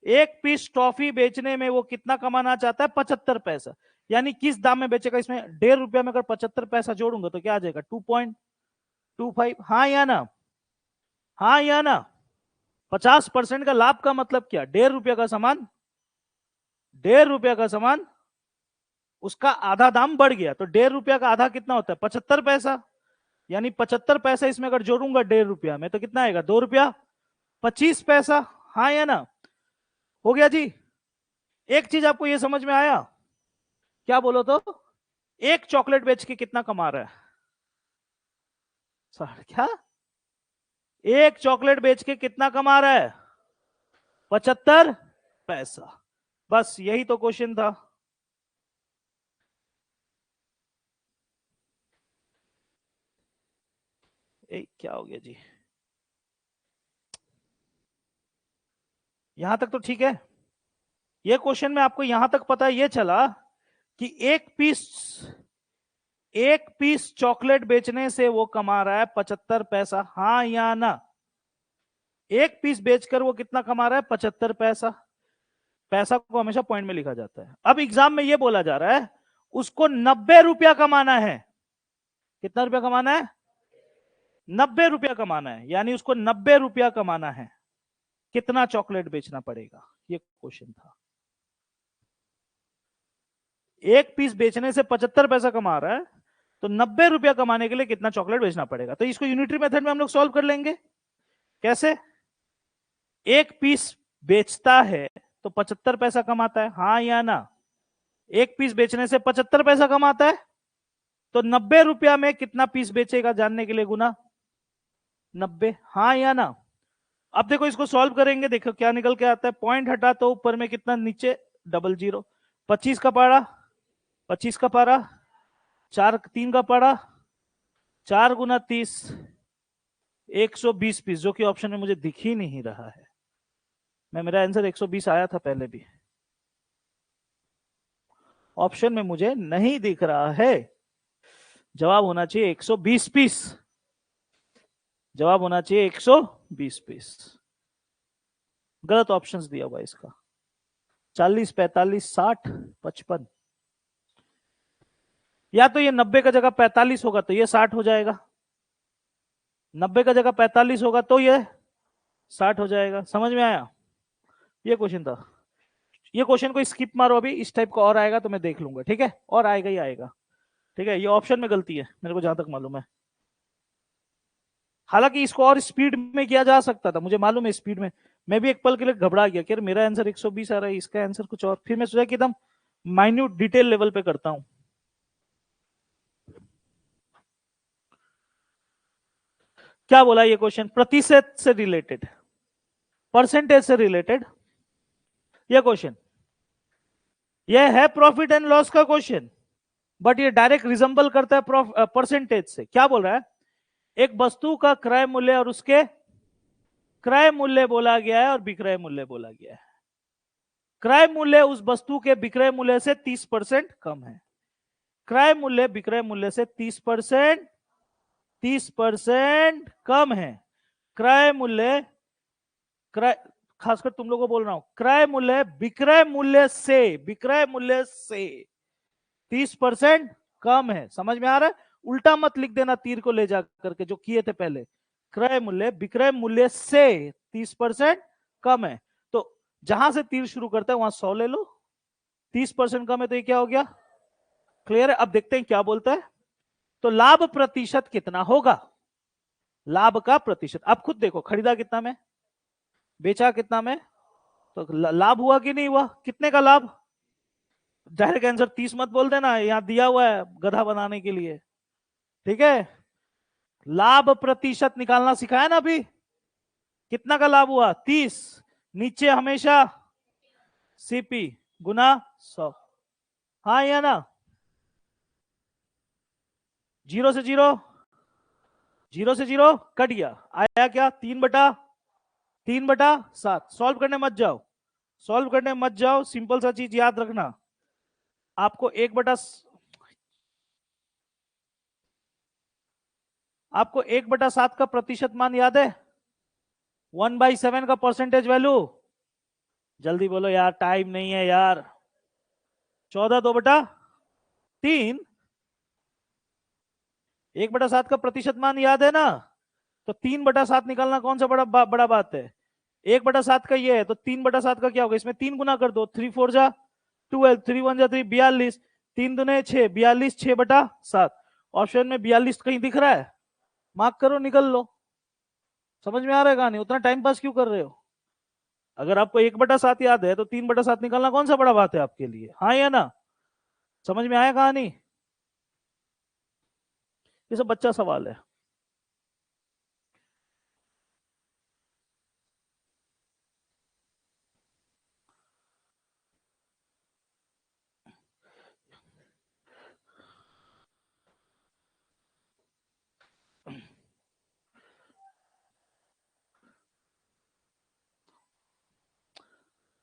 A: एक पीस टॉफी बेचने में वो कितना कमाना चाहता है, 75 पैसा। यानी किस दाम में बेचेगा, इसमें 1.5 रुपया में अगर 75 पैसा जोड़ूंगा तो क्या आ जाएगा, 2.25, हाँ या ना, हाँ या ना। 50% का लाभ का मतलब क्या, 1.5 रुपया का सामान, 1.5 रुपया का सामान, उसका आधा दाम बढ़ गया, तो 1.5 रुपया का आधा कितना होता है, 75 पैसा। यानी 75 पैसा इसमें अगर जोड़ूंगा 1.5 रुपया में तो कितना आएगा, 2 रुपया 25 पैसा, हाँ या ना। हो गया जी। एक चीज आपको यह समझ में आया, क्या बोलो तो, एक चॉकलेट बेच के कितना कमा रहा है? क्या? एक चॉकलेट बेच के कितना कमा रहा है? 75 पैसा। बस यही तो क्वेश्चन था। क्या हो गया जी? यहां तक तो ठीक है। ये क्वेश्चन में आपको यहां तक पता ये चला कि एक पीस चॉकलेट बेचने से वो कमा रहा है 75 पैसा, हाँ या ना? एक पीस बेचकर वो कितना कमा रहा है? 75 पैसा। पैसा को हमेशा पॉइंट में लिखा जाता है। अब एग्जाम में ये बोला जा रहा है उसको 90 रुपया कमाना है। कितना रुपया कमाना है? 90 रुपया कमाना है, यानी उसको 90 रुपया कमाना है। कितना चॉकलेट बेचना पड़ेगा? ये क्वेश्चन था। एक पीस बेचने से 75 पैसा कमा रहा है, तो 90 रुपया कमाने के लिए कितना चॉकलेट बेचना पड़ेगा? तो इसको यूनिटरी मेथड में हम लोग सॉल्व कर लेंगे। कैसे? एक पीस बेचता है तो 75 पैसा कमाता है, हाँ या ना? एक पीस बेचने से 75 पैसा कमाता है, तो 90 रुपया में कितना पीस बेचेगा जानने के लिए गुना 90, हाँ या ना? अब देखो इसको सॉल्व करेंगे, देखो क्या निकल के आता है। पॉइंट हटा तो ऊपर में कितना, नीचे डबल जीरो। 25 का पारा, 25 का पारा, 4 3 का पारा, 4 गुना 30, 120 पीस, जो कि ऑप्शन में मुझे दिख ही नहीं रहा है। मेरा आंसर 120 आया था पहले भी, ऑप्शन में मुझे नहीं दिख रहा है। जवाब होना चाहिए 120 पीस। जवाब होना चाहिए 120 पीस। गलत ऑप्शंस दिया हुआ इसका। 40, 45, 60, 55। या तो ये 90 का जगह 45 होगा तो ये 60 हो जाएगा, 90 का जगह 45 होगा तो ये 60 हो जाएगा। समझ में आया? ये क्वेश्चन था। ये क्वेश्चन को स्किप मारो, अभी इस टाइप का और आएगा तो मैं देख लूंगा, ठीक है? और आएगा ही आएगा, ठीक है? ये ऑप्शन में गलती है मेरे को जहां तक मालूम है। हालांकि इसको और स्पीड में किया जा सकता था, मुझे मालूम है स्पीड में। मैं भी एक पल के लिए घबरा गया कि मेरा आंसर 120 आ रहा है, इसका आंसर कुछ और। फिर मैं सोचा कि एकदम माइन्यूट डिटेल लेवल पे करता हूं। क्या बोला ये क्वेश्चन? प्रतिशत से रिलेटेड, परसेंटेज से रिलेटेड ये क्वेश्चन। ये है प्रॉफिट एंड लॉस का क्वेश्चन, बट ये डायरेक्ट रिजम्बल करता है परसेंटेज से। क्या बोल रहा है? एक वस्तु का क्रय मूल्य और उसके क्रय मूल्य बोला गया है और विक्रय मूल्य बोला गया है। क्रय मूल्य उस वस्तु के विक्रय मूल्य से 30% कम है। क्रय मूल्य विक्रय मूल्य से 30% कम है। क्रय मूल्य, क्रय, खासकर तुम लोगों को बोल रहा हूं, क्रय मूल्य विक्रय मूल्य से 30% कम है। समझ में आ रहा है? उल्टा मत लिख देना तीर को ले जा करके, जो किए थे पहले। क्रय मूल्य विक्रय मूल्य से 30% कम है, तो जहां से तीर शुरू करता है वहां 100 ले लो। 30% कम है तो ये क्या हो गया? क्लियर है? अब देखते हैं क्या बोलता है। तो लाभ प्रतिशत कितना होगा? लाभ का प्रतिशत आप खुद देखो, खरीदा कितना में, बेचा कितना में, तो लाभ हुआ कि नहीं हुआ? कितने का लाभ? डायरेक्ट आंसर 30 मत बोल देना, यहां दिया हुआ है गधा बनाने के लिए, ठीक है? लाभ प्रतिशत निकालना सिखाया ना अभी। कितना का लाभ हुआ? 30। नीचे हमेशा सीपी गुना 100, हाँ या ना? जीरो से जीरो, जीरो से जीरो कट गया, आया क्या? 3/7। सॉल्व करने मत जाओ, सॉल्व करने मत जाओ। सिंपल सा चीज याद रखना, आपको 1/7 का प्रतिशत मान याद है? 1/7 का परसेंटेज वैल्यू। जल्दी बोलो यार, टाइम नहीं है यार। 14 2/3। 1/7 का प्रतिशत मान याद है ना? तो 3/7 निकालना कौन सा बड़ा बात है? 1/7 का ये है, तो 3/7 का क्या होगा? इसमें 3 गुना कर दो, 3 4 जा 12, 3 1 जा 3, 42, 3 दूने 6, 42, 6/7। ऑप्शन में 42 कहीं दिख रहा है? मार्क करो, निकल लो। समझ में आ रहा है कहानी? उतना टाइम पास क्यों कर रहे हो? अगर आपको 1/7 याद है तो 3/7 निकालना कौन सा बड़ा बात है आपके लिए, हाँ या ना? समझ में आया कहानी? ये सब बच्चा सवाल है।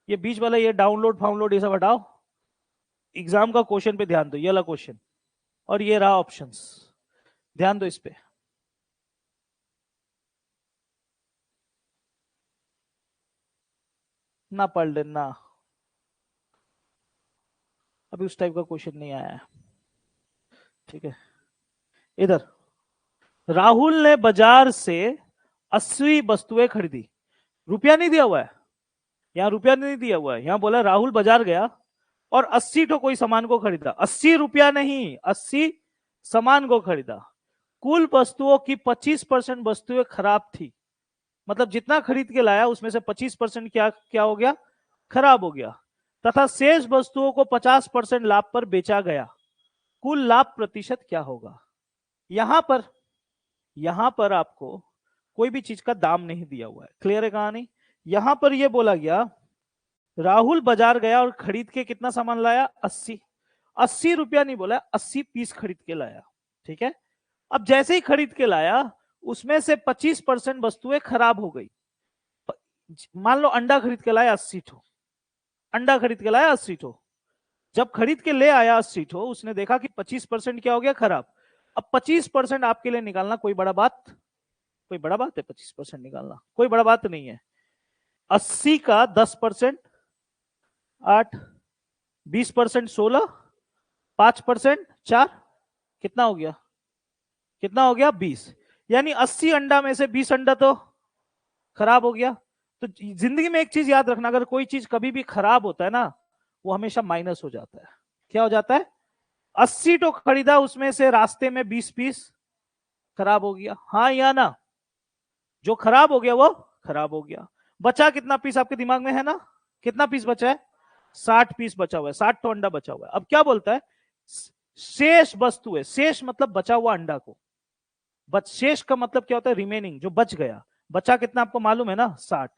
A: ये बीच वाला ये डाउनलोड फाउनलोड ये सब हटाओ, एग्जाम का क्वेश्चन पे ध्यान दो, ये वाला क्वेश्चन और ये रहा ऑप्शंस, ध्यान दो इस पे। ना पढ़ लेना, अभी उस टाइप का क्वेश्चन नहीं आया है, ठीक है। इधर राहुल ने बाजार से 80 वस्तुएं खरीदी, रुपया नहीं दिया हुआ है, यहाँ रुपया नहीं दिया हुआ है, यहाँ बोला राहुल बाजार गया और 80 तो कोई सामान को खरीदा, 80 रुपया नहीं, 80 सामान को खरीदा। कुल वस्तुओं की 25% वस्तुएं खराब थी, मतलब जितना खरीद के लाया उसमें से 25% क्या क्या हो गया, खराब हो गया, तथा शेष वस्तुओं को 50% लाभ पर बेचा गया, कुल लाभ प्रतिशत क्या होगा। यहां पर आपको कोई भी चीज का दाम नहीं दिया हुआ है, क्लियर है कहानी। यहां पर यह बोला गया राहुल बाजार गया और खरीद के कितना सामान लाया, 80 रुपया नहीं बोला, 80 पीस खरीद के लाया, ठीक है। अब जैसे ही खरीद के लाया उसमें से 25% वस्तुएं खराब हो गई। मान लो अंडा खरीद के लाया 80 ठो, अंडा खरीद के लाया 80 ठो, जब खरीद के ले आया 80 ठो, उसने देखा कि 25% क्या हो गया, खराब। अब 25% आपके लिए निकालना कोई बड़ा बात है, 25% निकालना कोई बड़ा बात नहीं है। 80 का 10% 8, 20% 16, 5% 4, कितना हो गया 20, यानी 80 अंडा में से 20 अंडा तो खराब हो गया। तो जिंदगी में एक चीज याद रखना, अगर कोई चीज कभी भी खराब होता है ना, वो हमेशा माइनस हो जाता है। क्या हो जाता है, 80 तो खरीदा, उसमें से रास्ते में 20 पीस खराब हो गया, हाँ या ना। जो खराब हो गया वो खराब हो गया। बचा कितना पीस आपके दिमाग में है ना, कितना पीस बचा है, 60 पीस बचा हुआ है, 60 तो अंडा बचा हुआ है। अब क्या बोलता है, शेष वस्तु है, शेष मतलब बचा हुआ अंडा को, शेष का मतलब क्या होता है, रिमेनिंग, जो बच गया। बचा कितना आपको मालूम है ना, 60,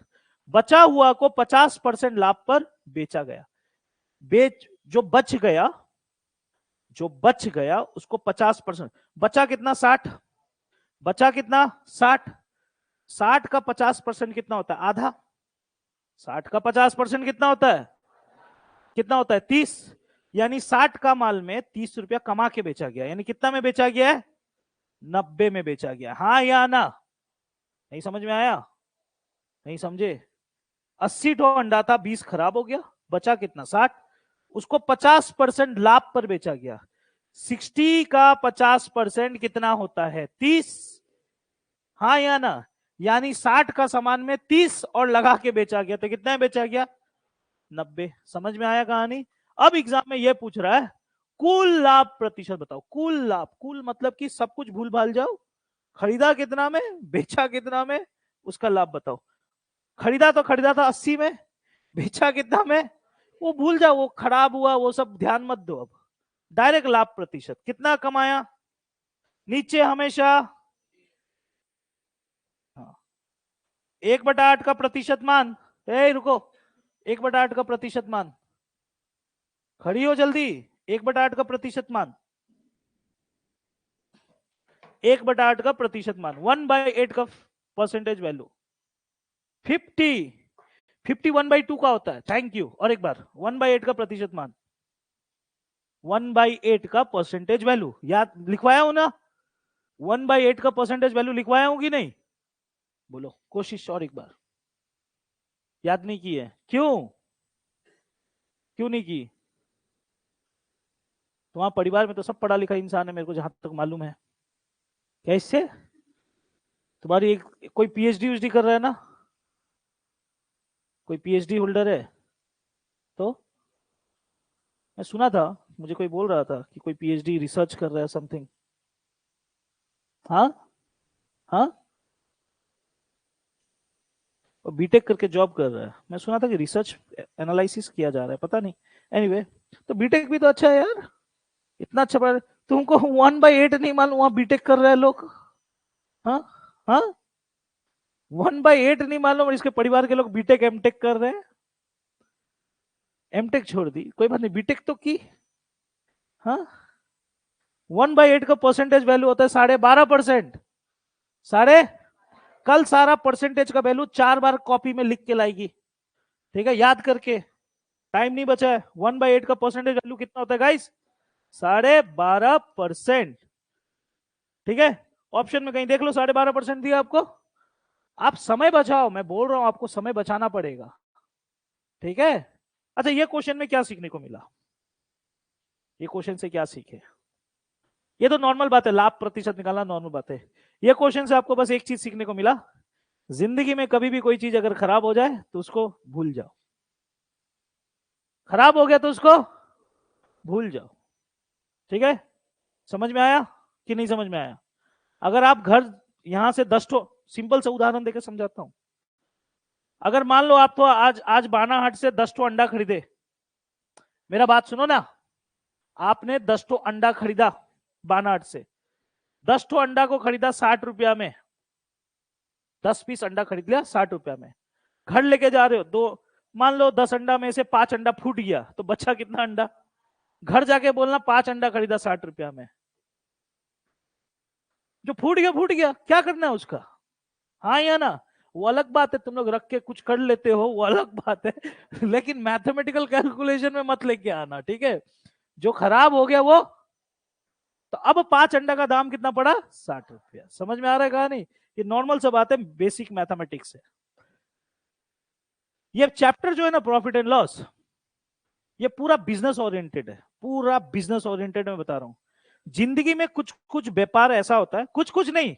A: बचा हुआ को 50% लाभ पर बेचा गया। जो बच गया उसको 50%, बचा कितना 60, बचा कितना 60, 60 का 50% कितना होता है, आधा। 60 का 50% कितना होता है 30, यानी 60 का माल में 30 रुपया कमा के बेचा गया, यानी कितना में बेचा गया है, 90 में बेचा गया, हाँ या ना। नहीं समझ में आया, नहीं समझे। 80 ठो अंडा था, 20 खराब हो गया, बचा कितना 60, उसको 50% लाभ पर बेचा गया। 60 का 50% कितना होता है, 30, हाँ या ना। यानी 60 का सामान में 30 और लगा के बेचा गया, तो कितना बेचा गया, 90। समझ में आया कहानी। अब एग्जाम में यह पूछ रहा है कुल लाभ प्रतिशत बताओ, कुल लाभ, कुल मतलब कि सब कुछ भूल भाल जाओ, खरीदा कितना में, बेचा कितना में, उसका लाभ बताओ। खरीदा था 80 में, बेचा कितना में, वो भूल जाओ, वो खराब हुआ वो सब ध्यान मत दो। अब डायरेक्ट लाभ प्रतिशत कितना कमाया, नीचे हमेशा 1/8 का प्रतिशत मान, रुको, 1/8 का प्रतिशत मान, खड़ी हो जल्दी, 1/8 का प्रतिशत मान, 1/8 का प्रतिशत मान, 1/8 का परसेंटेज वैल्यू, 50 1/2 का होता है, थैंक यू। और एक बार 1/8 का प्रतिशत मान, 1/8 का परसेंटेज वैल्यू, याद लिखवाया हूं ना, 1/8 का परसेंटेज वैल्यू लिखवाया हूं कि नहीं, बोलो कोशिश और एक बार, याद नहीं की है, क्यों नहीं की, तुम्हारे परिवार में तो सब पढ़ा लिखा इंसान है, मेरे को जहां तक मालूम है। कैसे, तुम्हारी कोई पीएचडी वीएचडी कर रहा है ना, कोई पीएचडी होल्डर है, तो मैं सुना था, मुझे कोई बोल रहा था कि कोई पीएचडी रिसर्च कर रहा है समथिंग, हाँ हाँ, और बीटेक करके जॉब कर रहा है, मैं सुना था कि रिसर्च एनालिसिस किया जा रहा है, पता नहीं। एनीवे तो बीटेक भी तो अच्छा है यार, इतना अच्छा पढ़ा, तुमको 1/8 नहीं मालूम, वहां बीटेक कर रहे हैं लोग। हाँ हाँ, 1/8 नहीं मालूम और इसके परिवार के लोग बीटेक एमटेक कर रहे हैं। एमटेक छोड़ दी, कोई बात नहीं, बीटेक तो की। हाँ, 1/8 का परसेंटेज वैल्यू होता है 12.5%। साढ़े, कल सारा परसेंटेज का वैल्यू 4 बार कॉपी में लिख के लाएगी, ठीक है, याद करके। टाइम नहीं बचा है। 1/8 का परसेंटेज वैल्यू कितना होता है गाइस? 12.5%। ठीक है, ऑप्शन में कहीं देख लो, 12.5% दिया आपको। आप समय बचाओ, मैं बोल रहा हूं आपको समय बचाना पड़ेगा। ठीक है। अच्छा, ये क्वेश्चन में क्या सीखने को मिला? ये क्वेश्चन से क्या सीखे? ये तो नॉर्मल बात है, लाभ प्रतिशत निकालना नॉर्मल बात है। ये क्वेश्चन से आपको बस एक चीज सीखने को मिला, जिंदगी में कभी भी कोई चीज अगर खराब हो जाए तो उसको भूल जाओ। खराब हो गया तो उसको भूल जाओ। ठीक है, समझ में आया कि नहीं समझ में आया? अगर आप घर, यहां से 10 सिंपल से उदाहरण देकर समझाता हूं। अगर मान लो आप तो आज आज बानाहाट से 10 अंडा खरीदे, मेरा बात सुनो ना, आपने 10 अंडा खरीदा बानाहाट से, 10 अंडा को खरीदा 60 रुपया में, 10 पीस अंडा खरीद लिया 60 रुपया में। घर लेके जा रहे हो, दो, मान लो 10 अंडा में से 5 अंडा फूट गया, तो बचा कितना अंडा? घर जाके बोलना 5 अंडा खरीदा 60 रुपया में, जो फूट गया, क्या करना है उसका? हाँ या ना? वो अलग बात है, तुम लोग रख के कुछ कर लेते हो, वो अलग बात है। लेकिन मैथमेटिकल कैलकुलेशन में मत लेके आना, ठीक है? जो खराब हो गया वो, तो अब 5 अंडा का दाम कितना पड़ा? 60 रुपया। समझ में आ रहा है कहानी? ये नॉर्मल सा बात है, बेसिक मैथमेटिक्स है। ये चैप्टर जो है ना, प्रॉफिट एंड लॉस, ये पूरा बिजनेस ओरिएंटेड है, पूरा बिजनेस ओरिएंटेड मैं बता रहा हूं। जिंदगी में कुछ कुछ व्यापार ऐसा होता है, कुछ कुछ नहीं,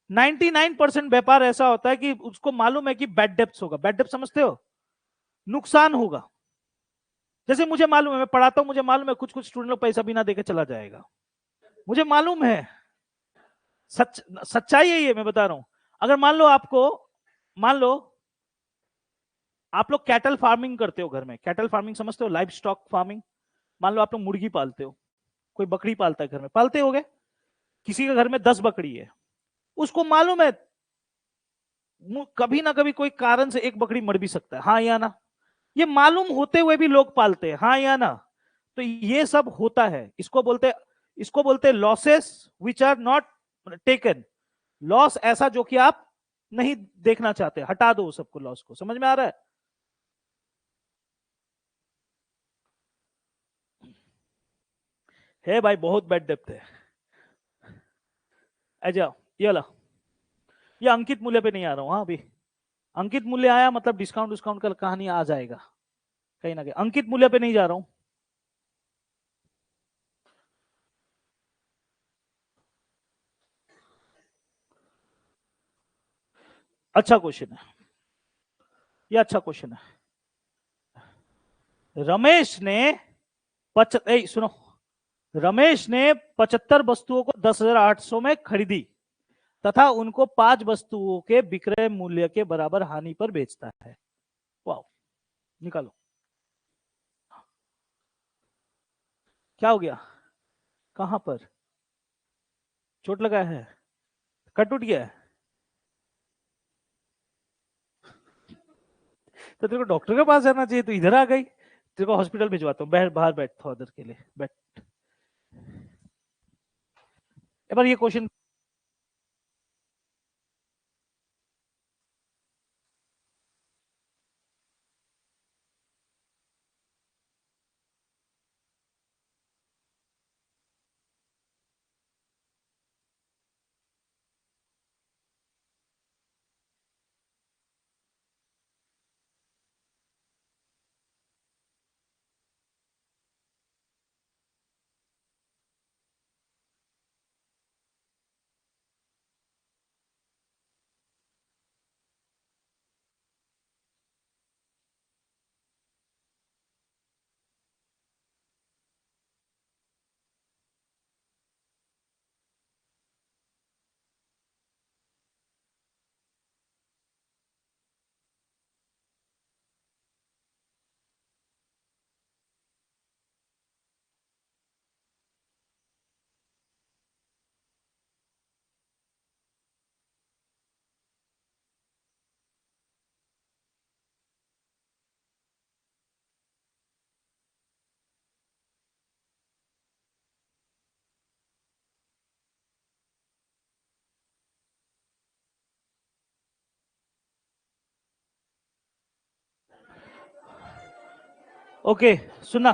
A: 99% व्यापार ऐसा होता है कि उसको मालूम है कि बैड डेप्थ होगा। बैड डेप्थ समझते हो? नुकसान होगा। जैसे मुझे मालूम है, मैं पढ़ाता हूं, मुझे मालूम है कुछ कुछ स्टूडेंट लोग पैसा बिना देके चला जाएगा, मुझे मालूम है। सच्चाई है ये, मैं बता रहा हूं। अगर मान लो आपको, मान लो आप लोग कैटल फार्मिंग करते हो घर में, कैटल फार्मिंग समझते हो? Live stock farming. मान लो आप लोग मुर्गी पालते हो, कोई बकरी पालता है घर में, पालते होगे। किसी के घर में 10 बकरी है, उसको मालूम है कभी ना कभी कोई कारण से एक बकरी मर भी सकता है, हाँ या ना? ये मालूम होते हुए भी लोग पालते हैं, हाँ या ना? तो ये सब होता है, इसको बोलते losses which are not taken. Loss ऐसा जो कि आप नहीं देखना चाहते, हटा दो सबको, लॉस को। समझ में आ रहा है भाई? बहुत बैड डेप्थ है। आ जाओ, ये ला, ये अंकित मूल्य पे नहीं आ रहा हूं, हाँ अभी। अंकित मूल्य आया मतलब डिस्काउंट डिस्काउंट का कहानी आ जाएगा कहीं ना कहीं। अंकित मूल्य पे नहीं जा रहा हूं। अच्छा क्वेश्चन है, ये अच्छा क्वेश्चन है। रमेश ने सुनो, रमेश ने 75 वस्तुओं को 10,800 में खरीदी तथा उनको 5 वस्तुओं के विक्रय मूल्य के बराबर हानि पर बेचता है। वाह, निकालो। क्या हो गया? कहां पर चोट लगा है? कट उठ गया है? तो तेरे को डॉक्टर के पास जाना चाहिए, तो इधर आ गई। तेरे को हॉस्पिटल भिजवाता हूँ, बैठ बाहर, बैठ थोड़ा देर के लिए बैठ। एक बार ये क्वेश्चन, ओके सुनना,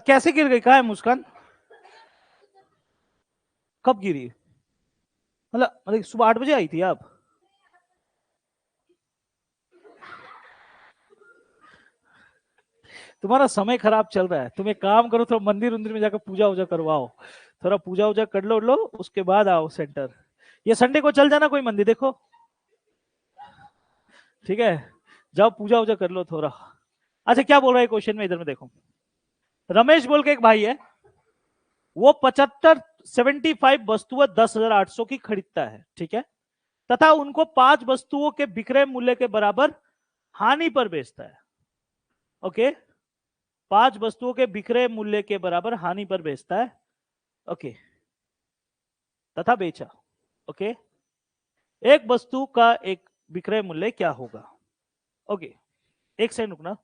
A: कैसे गिर गई, कहाँ है मुस्कान, कब गिरी, मतलब सुबह 8 बजे आई थी आप? तुम्हारा समय खराब चल रहा है, तुम एक काम करो, थोड़ा मंदिर उंदिर में जाकर पूजा वूजा करवाओ, थोड़ा पूजा वूजा कर लो उसके बाद आओ सेंटर। ये संडे को चल जाना कोई मंदिर देखो, ठीक है, जाओ पूजा वूजा कर लो थोड़ा। अच्छा क्या बोल रहा है क्वेश्चन में, इधर में देखो, रमेश बोल के एक भाई है, वो 75 वस्तुएं 10,800 की खरीदता है, ठीक है, तथा उनको 5 वस्तुओं के विक्रय मूल्य के बराबर हानि पर बेचता है। ओके, 5 वस्तुओं के विक्रय मूल्य के बराबर हानि पर बेचता है, ओके, तथा बेचा, ओके, एक वस्तु का एक विक्रय मूल्य क्या होगा? ओके, एक सेकंड रुकना।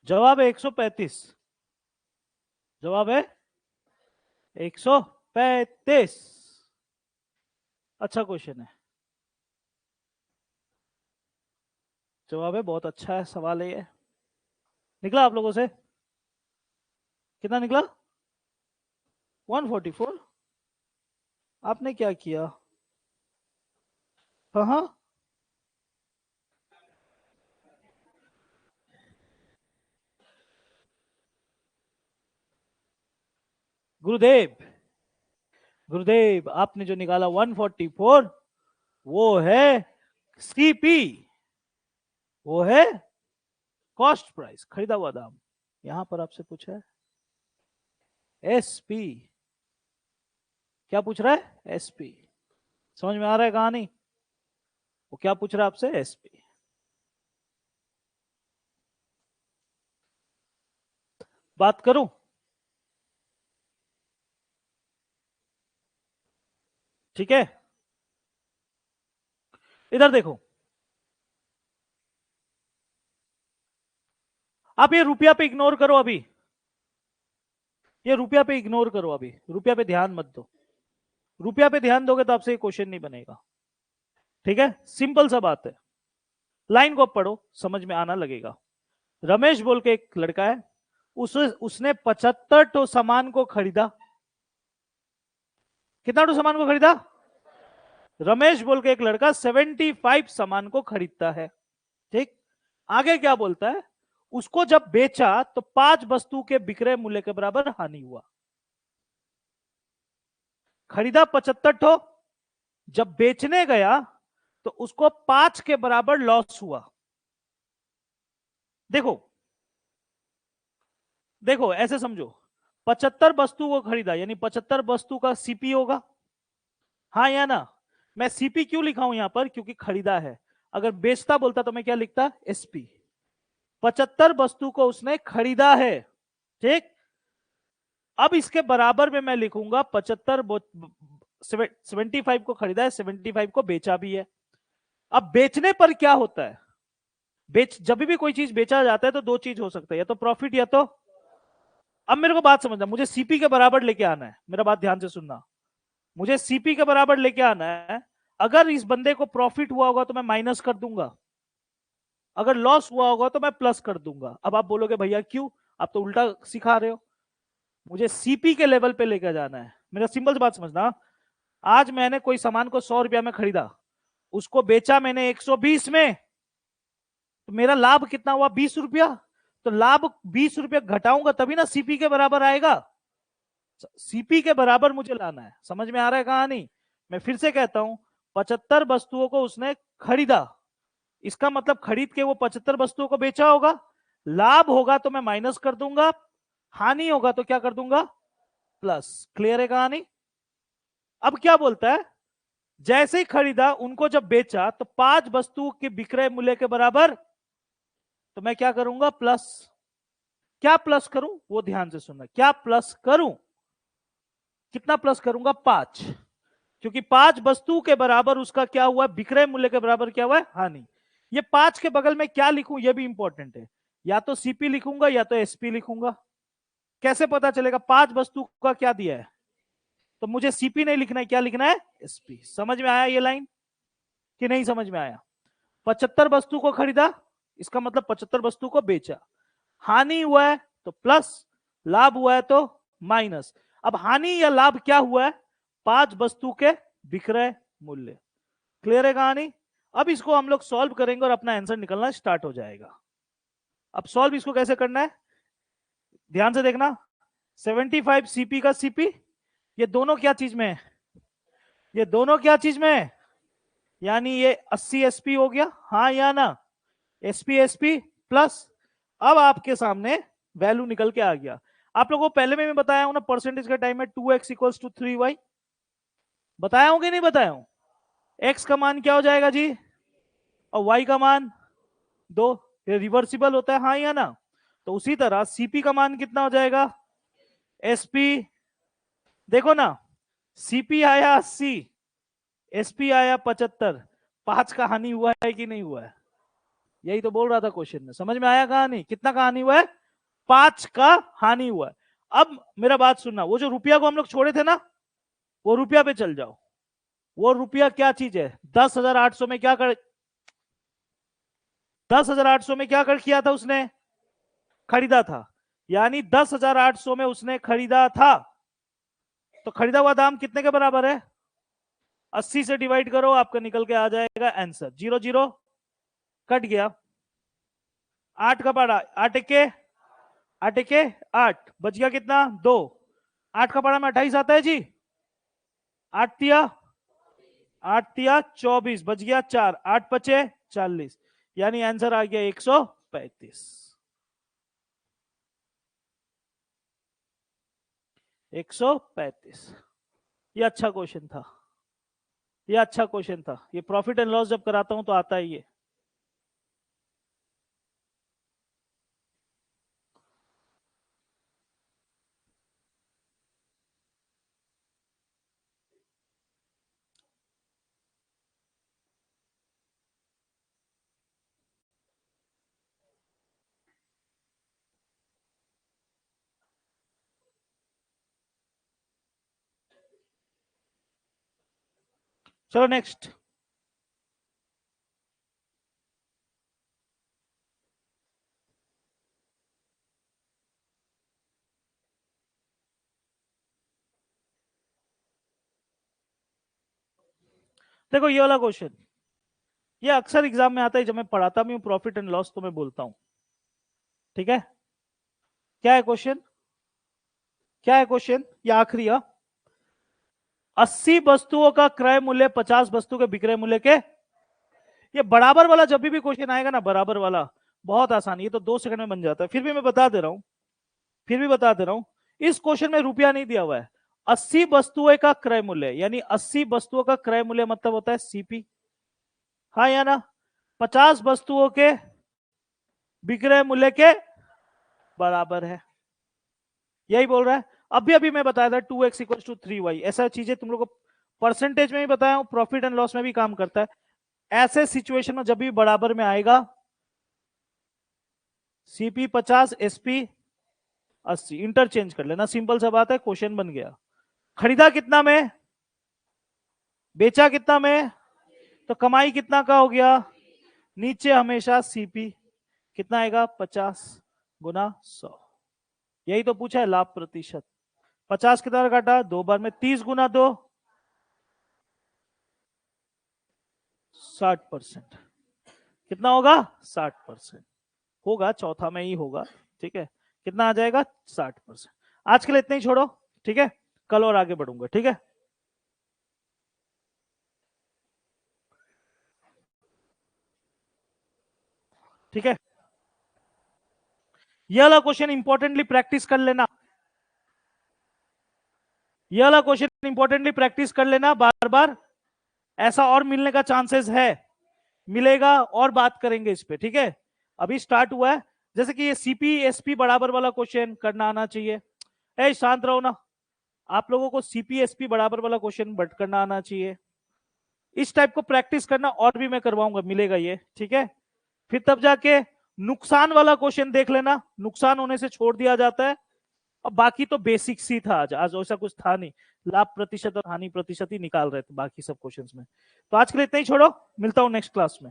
A: जवाब है 135, जवाब है 135। अच्छा क्वेश्चन है, जवाब है, बहुत अच्छा है सवाल है ये। निकला आप लोगों से, कितना निकला? 144। आपने क्या किया? हाँ हाँ, गुरुदेव, गुरुदेव आपने जो निकाला 144, वो है सीपी, वो है कॉस्ट प्राइस, खरीदा हुआ दाम। यहां पर आपसे पूछा है एसपी, क्या पूछ रहा है? एसपी, समझ में आ रहा है कहानी? वो क्या पूछ रहा है आपसे? एसपी। बात करूं? ठीक है, इधर देखो, आप ये रुपया पे इग्नोर करो अभी, ये रुपया पे इग्नोर करो अभी, रुपया पे ध्यान मत दो, रुपया पे ध्यान दोगे तो आपसे ये क्वेश्चन नहीं बनेगा, ठीक है, सिंपल सा बात है। लाइन को अब पढ़ो, समझ में आना लगेगा। रमेश बोल के एक लड़का है, उसने 75 टो सामान को खरीदा। कितना टो सामान को खरीदा? रमेश बोल के एक लड़का 75 सामान को खरीदता है, ठीक। आगे क्या बोलता है? उसको जब बेचा तो 5 वस्तु के विक्रय मूल्य के बराबर हानि हुआ। खरीदा 75 ठो, जब बेचने गया तो उसको 5 के बराबर लॉस हुआ। देखो, देखो ऐसे समझो, 75 वस्तु को खरीदा यानी 75 वस्तु का सीपी होगा, हाँ या ना? मैं सीपी क्यों लिखा हूं यहां पर? क्योंकि खरीदा है। अगर बेचता बोलता तो मैं क्या लिखता? एसपी। 75 वस्तु को उसने खरीदा है, ठीक। अब इसके बराबर में मैं लिखूंगा 75, 75 को खरीदा है, 75 को बेचा भी है। अब बेचने पर क्या होता है? जब भी कोई चीज बेचा जाता है तो दो चीज हो सकता है, या तो प्रॉफिट या तो, अब मेरे को बात समझना, मुझे सीपी के बराबर लेके आना है, मेरा बात ध्यान से सुनना, मुझे सीपी के बराबर लेके आना है। अगर इस बंदे को प्रॉफिट हुआ होगा तो मैं माइनस कर दूंगा, अगर लॉस हुआ होगा तो मैं प्लस कर दूंगा। अब आप बोलोगे भैया क्यों, आप तो उल्टा सिखा रहे हो। मुझे सीपी के लेवल पे लेकर जाना है। मेरा सिंपल सी बात समझना, आज मैंने कोई सामान को 100 रुपया में खरीदा, उसको बेचा मैंने 120 में, तो मेरा लाभ कितना हुआ, 20 रुपया। तो लाभ 20 रुपया घटाऊंगा तभी ना सीपी के बराबर आएगा। सीपी के बराबर मुझे लाना है, समझ में आ रहा है कहानी। मैं फिर से कहता हूं, 75 वस्तुओं को उसने खरीदा, इसका मतलब खरीद के वो 75 वस्तुओं को बेचा होगा। लाभ होगा तो मैं माइनस कर दूंगा, हानि होगा तो क्या कर दूंगा, प्लस। क्लियर है कहानी। अब क्या बोलता है, जैसे ही खरीदा उनको जब बेचा तो 5 वस्तुओं के विक्रय मूल्य के बराबर, तो मैं क्या करूंगा, प्लस। क्या प्लस करूं वो ध्यान से सुनना, क्या प्लस करूं, कितना प्लस करूंगा, 5, क्योंकि 5 वस्तु के बराबर उसका क्या हुआ, विक्रय मूल्य के बराबर क्या हुआ है, हानि। ये 5 के बगल में क्या लिखूं ये भी इंपॉर्टेंट है, या तो सीपी लिखूंगा या तो एसपी लिखूंगा। कैसे पता चलेगा, 5 वस्तु का क्या दिया है, तो मुझे सीपी नहीं लिखना है, क्या लिखना है, एसपी। समझ में आया ये लाइन कि नहीं समझ में आया। 75 वस्तु को खरीदा, इसका मतलब 75 वस्तु को बेचा, हानि हुआ है तो प्लस, लाभ हुआ है तो माइनस। अब हानि या लाभ क्या हुआ है, 5 वस्तु के विक्रय मूल्य। क्लियर है कहानी। अब इसको हम लोग सॉल्व करेंगे और अपना आंसर निकलना स्टार्ट हो जाएगा। अब सॉल्व इसको कैसे करना है, ध्यान से देखना। 75 सीपी का सीपी, ये दोनों क्या चीज में है, ये दोनों क्या चीज में है, यानी ये 80 एसपी हो गया, हाँ या ना, एसपी एसपी प्लस। अब आपके सामने वैल्यू निकल के आ गया। आप लोगों को पहले में मैं बताया हूं ना, परसेंटेज का टाइम में 2x इक्वल्स टू 3y, बताया हूं कि नहीं बताया हूं। x का मान क्या हो जाएगा जी, और y का मान 2, ये रिवर्सिबल होता है, हाँ या ना। तो उसी तरह सीपी का मान कितना हो जाएगा, एसपी, देखो ना, सीपी आया 80, एसपी आया 75, 5 का हानि हुआ है कि नहीं हुआ है, यही तो बोल रहा था क्वेश्चन में। समझ में आया कहानी, कितना का हानि हुआ है, 5 का हानि हुआ है। अब मेरा बात सुनना, वो जो रुपया को हम लोग छोड़े थे ना, वो रुपया पे चल जाओ। वो रुपया क्या चीज है, 10,800 में क्या कर, 10,800 में क्या कर किया था उसने, खरीदा था, यानी 10,800 में उसने खरीदा था, तो खरीदा हुआ दाम कितने के बराबर है, 80 से डिवाइड करो, आपका निकल के आ जाएगा आंसर। 0 0 कट गया, 8 का पारा, 8 के 8 के 8, बच गया कितना, 2। 8 का पारा में 28 आता है जी, 8 तिया 8 तिया 24, बच गया 4, 8 पचे 40, यानी आंसर आ गया 135। 135, ये अच्छा क्वेश्चन था, ये अच्छा क्वेश्चन था। ये प्रॉफिट एंड लॉस जब कराता हूं तो आता है ये। चलो नेक्स्ट। देखो ये वाला क्वेश्चन, ये अक्सर एग्जाम में आता है, जब मैं पढ़ाता भी हूँ प्रॉफिट एंड लॉस तो मैं बोलता हूं। ठीक है, क्या है क्वेश्चन, क्या है क्वेश्चन, ये आखिरी है। 80 वस्तुओं का क्रय मूल्य 50 वस्तु के विक्रय मूल्य के, ये बराबर वाला जब भी क्वेश्चन आएगा ना, बराबर वाला बहुत आसान, ये तो 2 सेकंड में बन जाता है। फिर भी मैं बता दे रहा हूं, फिर भी बता दे रहा हूं, इस क्वेश्चन में रुपया नहीं दिया हुआ है। 80 वस्तुओं का क्रय मूल्य, यानी 80 वस्तुओं का क्रय मूल्य मतलब होता है सीपी, हाँ या ना। 50 वस्तुओं के विक्रय मूल्य के बराबर है, यही बोल रहा है। अभी अभी मैं बताया था 2x इक्वल टू 3y, ऐसा चीजें तुम लोग को परसेंटेज में भी बताया हूं, प्रॉफिट एंड लॉस में भी काम करता है। ऐसे सिचुएशन में जब भी बराबर में आएगा सीपी 50, एसपी 80, इंटरचेंज कर लेना, सिंपल सा बात है, क्वेश्चन बन गया। खरीदा कितना में, बेचा कितना में, तो कमाई कितना का हो गया, नीचे हमेशा सीपी कितना आएगा 50 गुना 100, यही तो पूछा है लाभ प्रतिशत। 50 कितना काटा, 2 बार में, 30 गुना 2 60%, कितना होगा 60%, होगा चौथा में ही होगा, ठीक है, कितना आ जाएगा 60%। आज के लिए इतना ही छोड़ो, ठीक है, कल और आगे बढ़ूंगा, ठीक है। ठीक है, ये वाला क्वेश्चन इंपॉर्टेंटली प्रैक्टिस कर लेना, ये वाला क्वेश्चन इंपॉर्टेंटली प्रैक्टिस कर लेना बार बार, ऐसा और मिलने का चांसेस है, मिलेगा और बात करेंगे इस पे, ठीक है। अभी स्टार्ट हुआ है, जैसे कि ये सीपी एसपी बराबर वाला क्वेश्चन करना आना चाहिए। ए शांत रहो ना, आप लोगों को सीपी एसपी बराबर वाला क्वेश्चन बट करना आना चाहिए, इस टाइप को प्रैक्टिस करना, और भी मैं करवाऊंगा, मिलेगा ये, ठीक है। फिर तब जाके नुकसान वाला क्वेश्चन देख लेना, नुकसान होने से छोड़ दिया जाता है, और बाकी तो बेसिक्स ही था, आज ऐसा कुछ था नहीं, लाभ प्रतिशत और हानि प्रतिशत ही निकाल रहे थे बाकी सब क्वेश्चंस में। तो आज के लिए इतना ही छोड़ो, मिलता हूं नेक्स्ट क्लास में।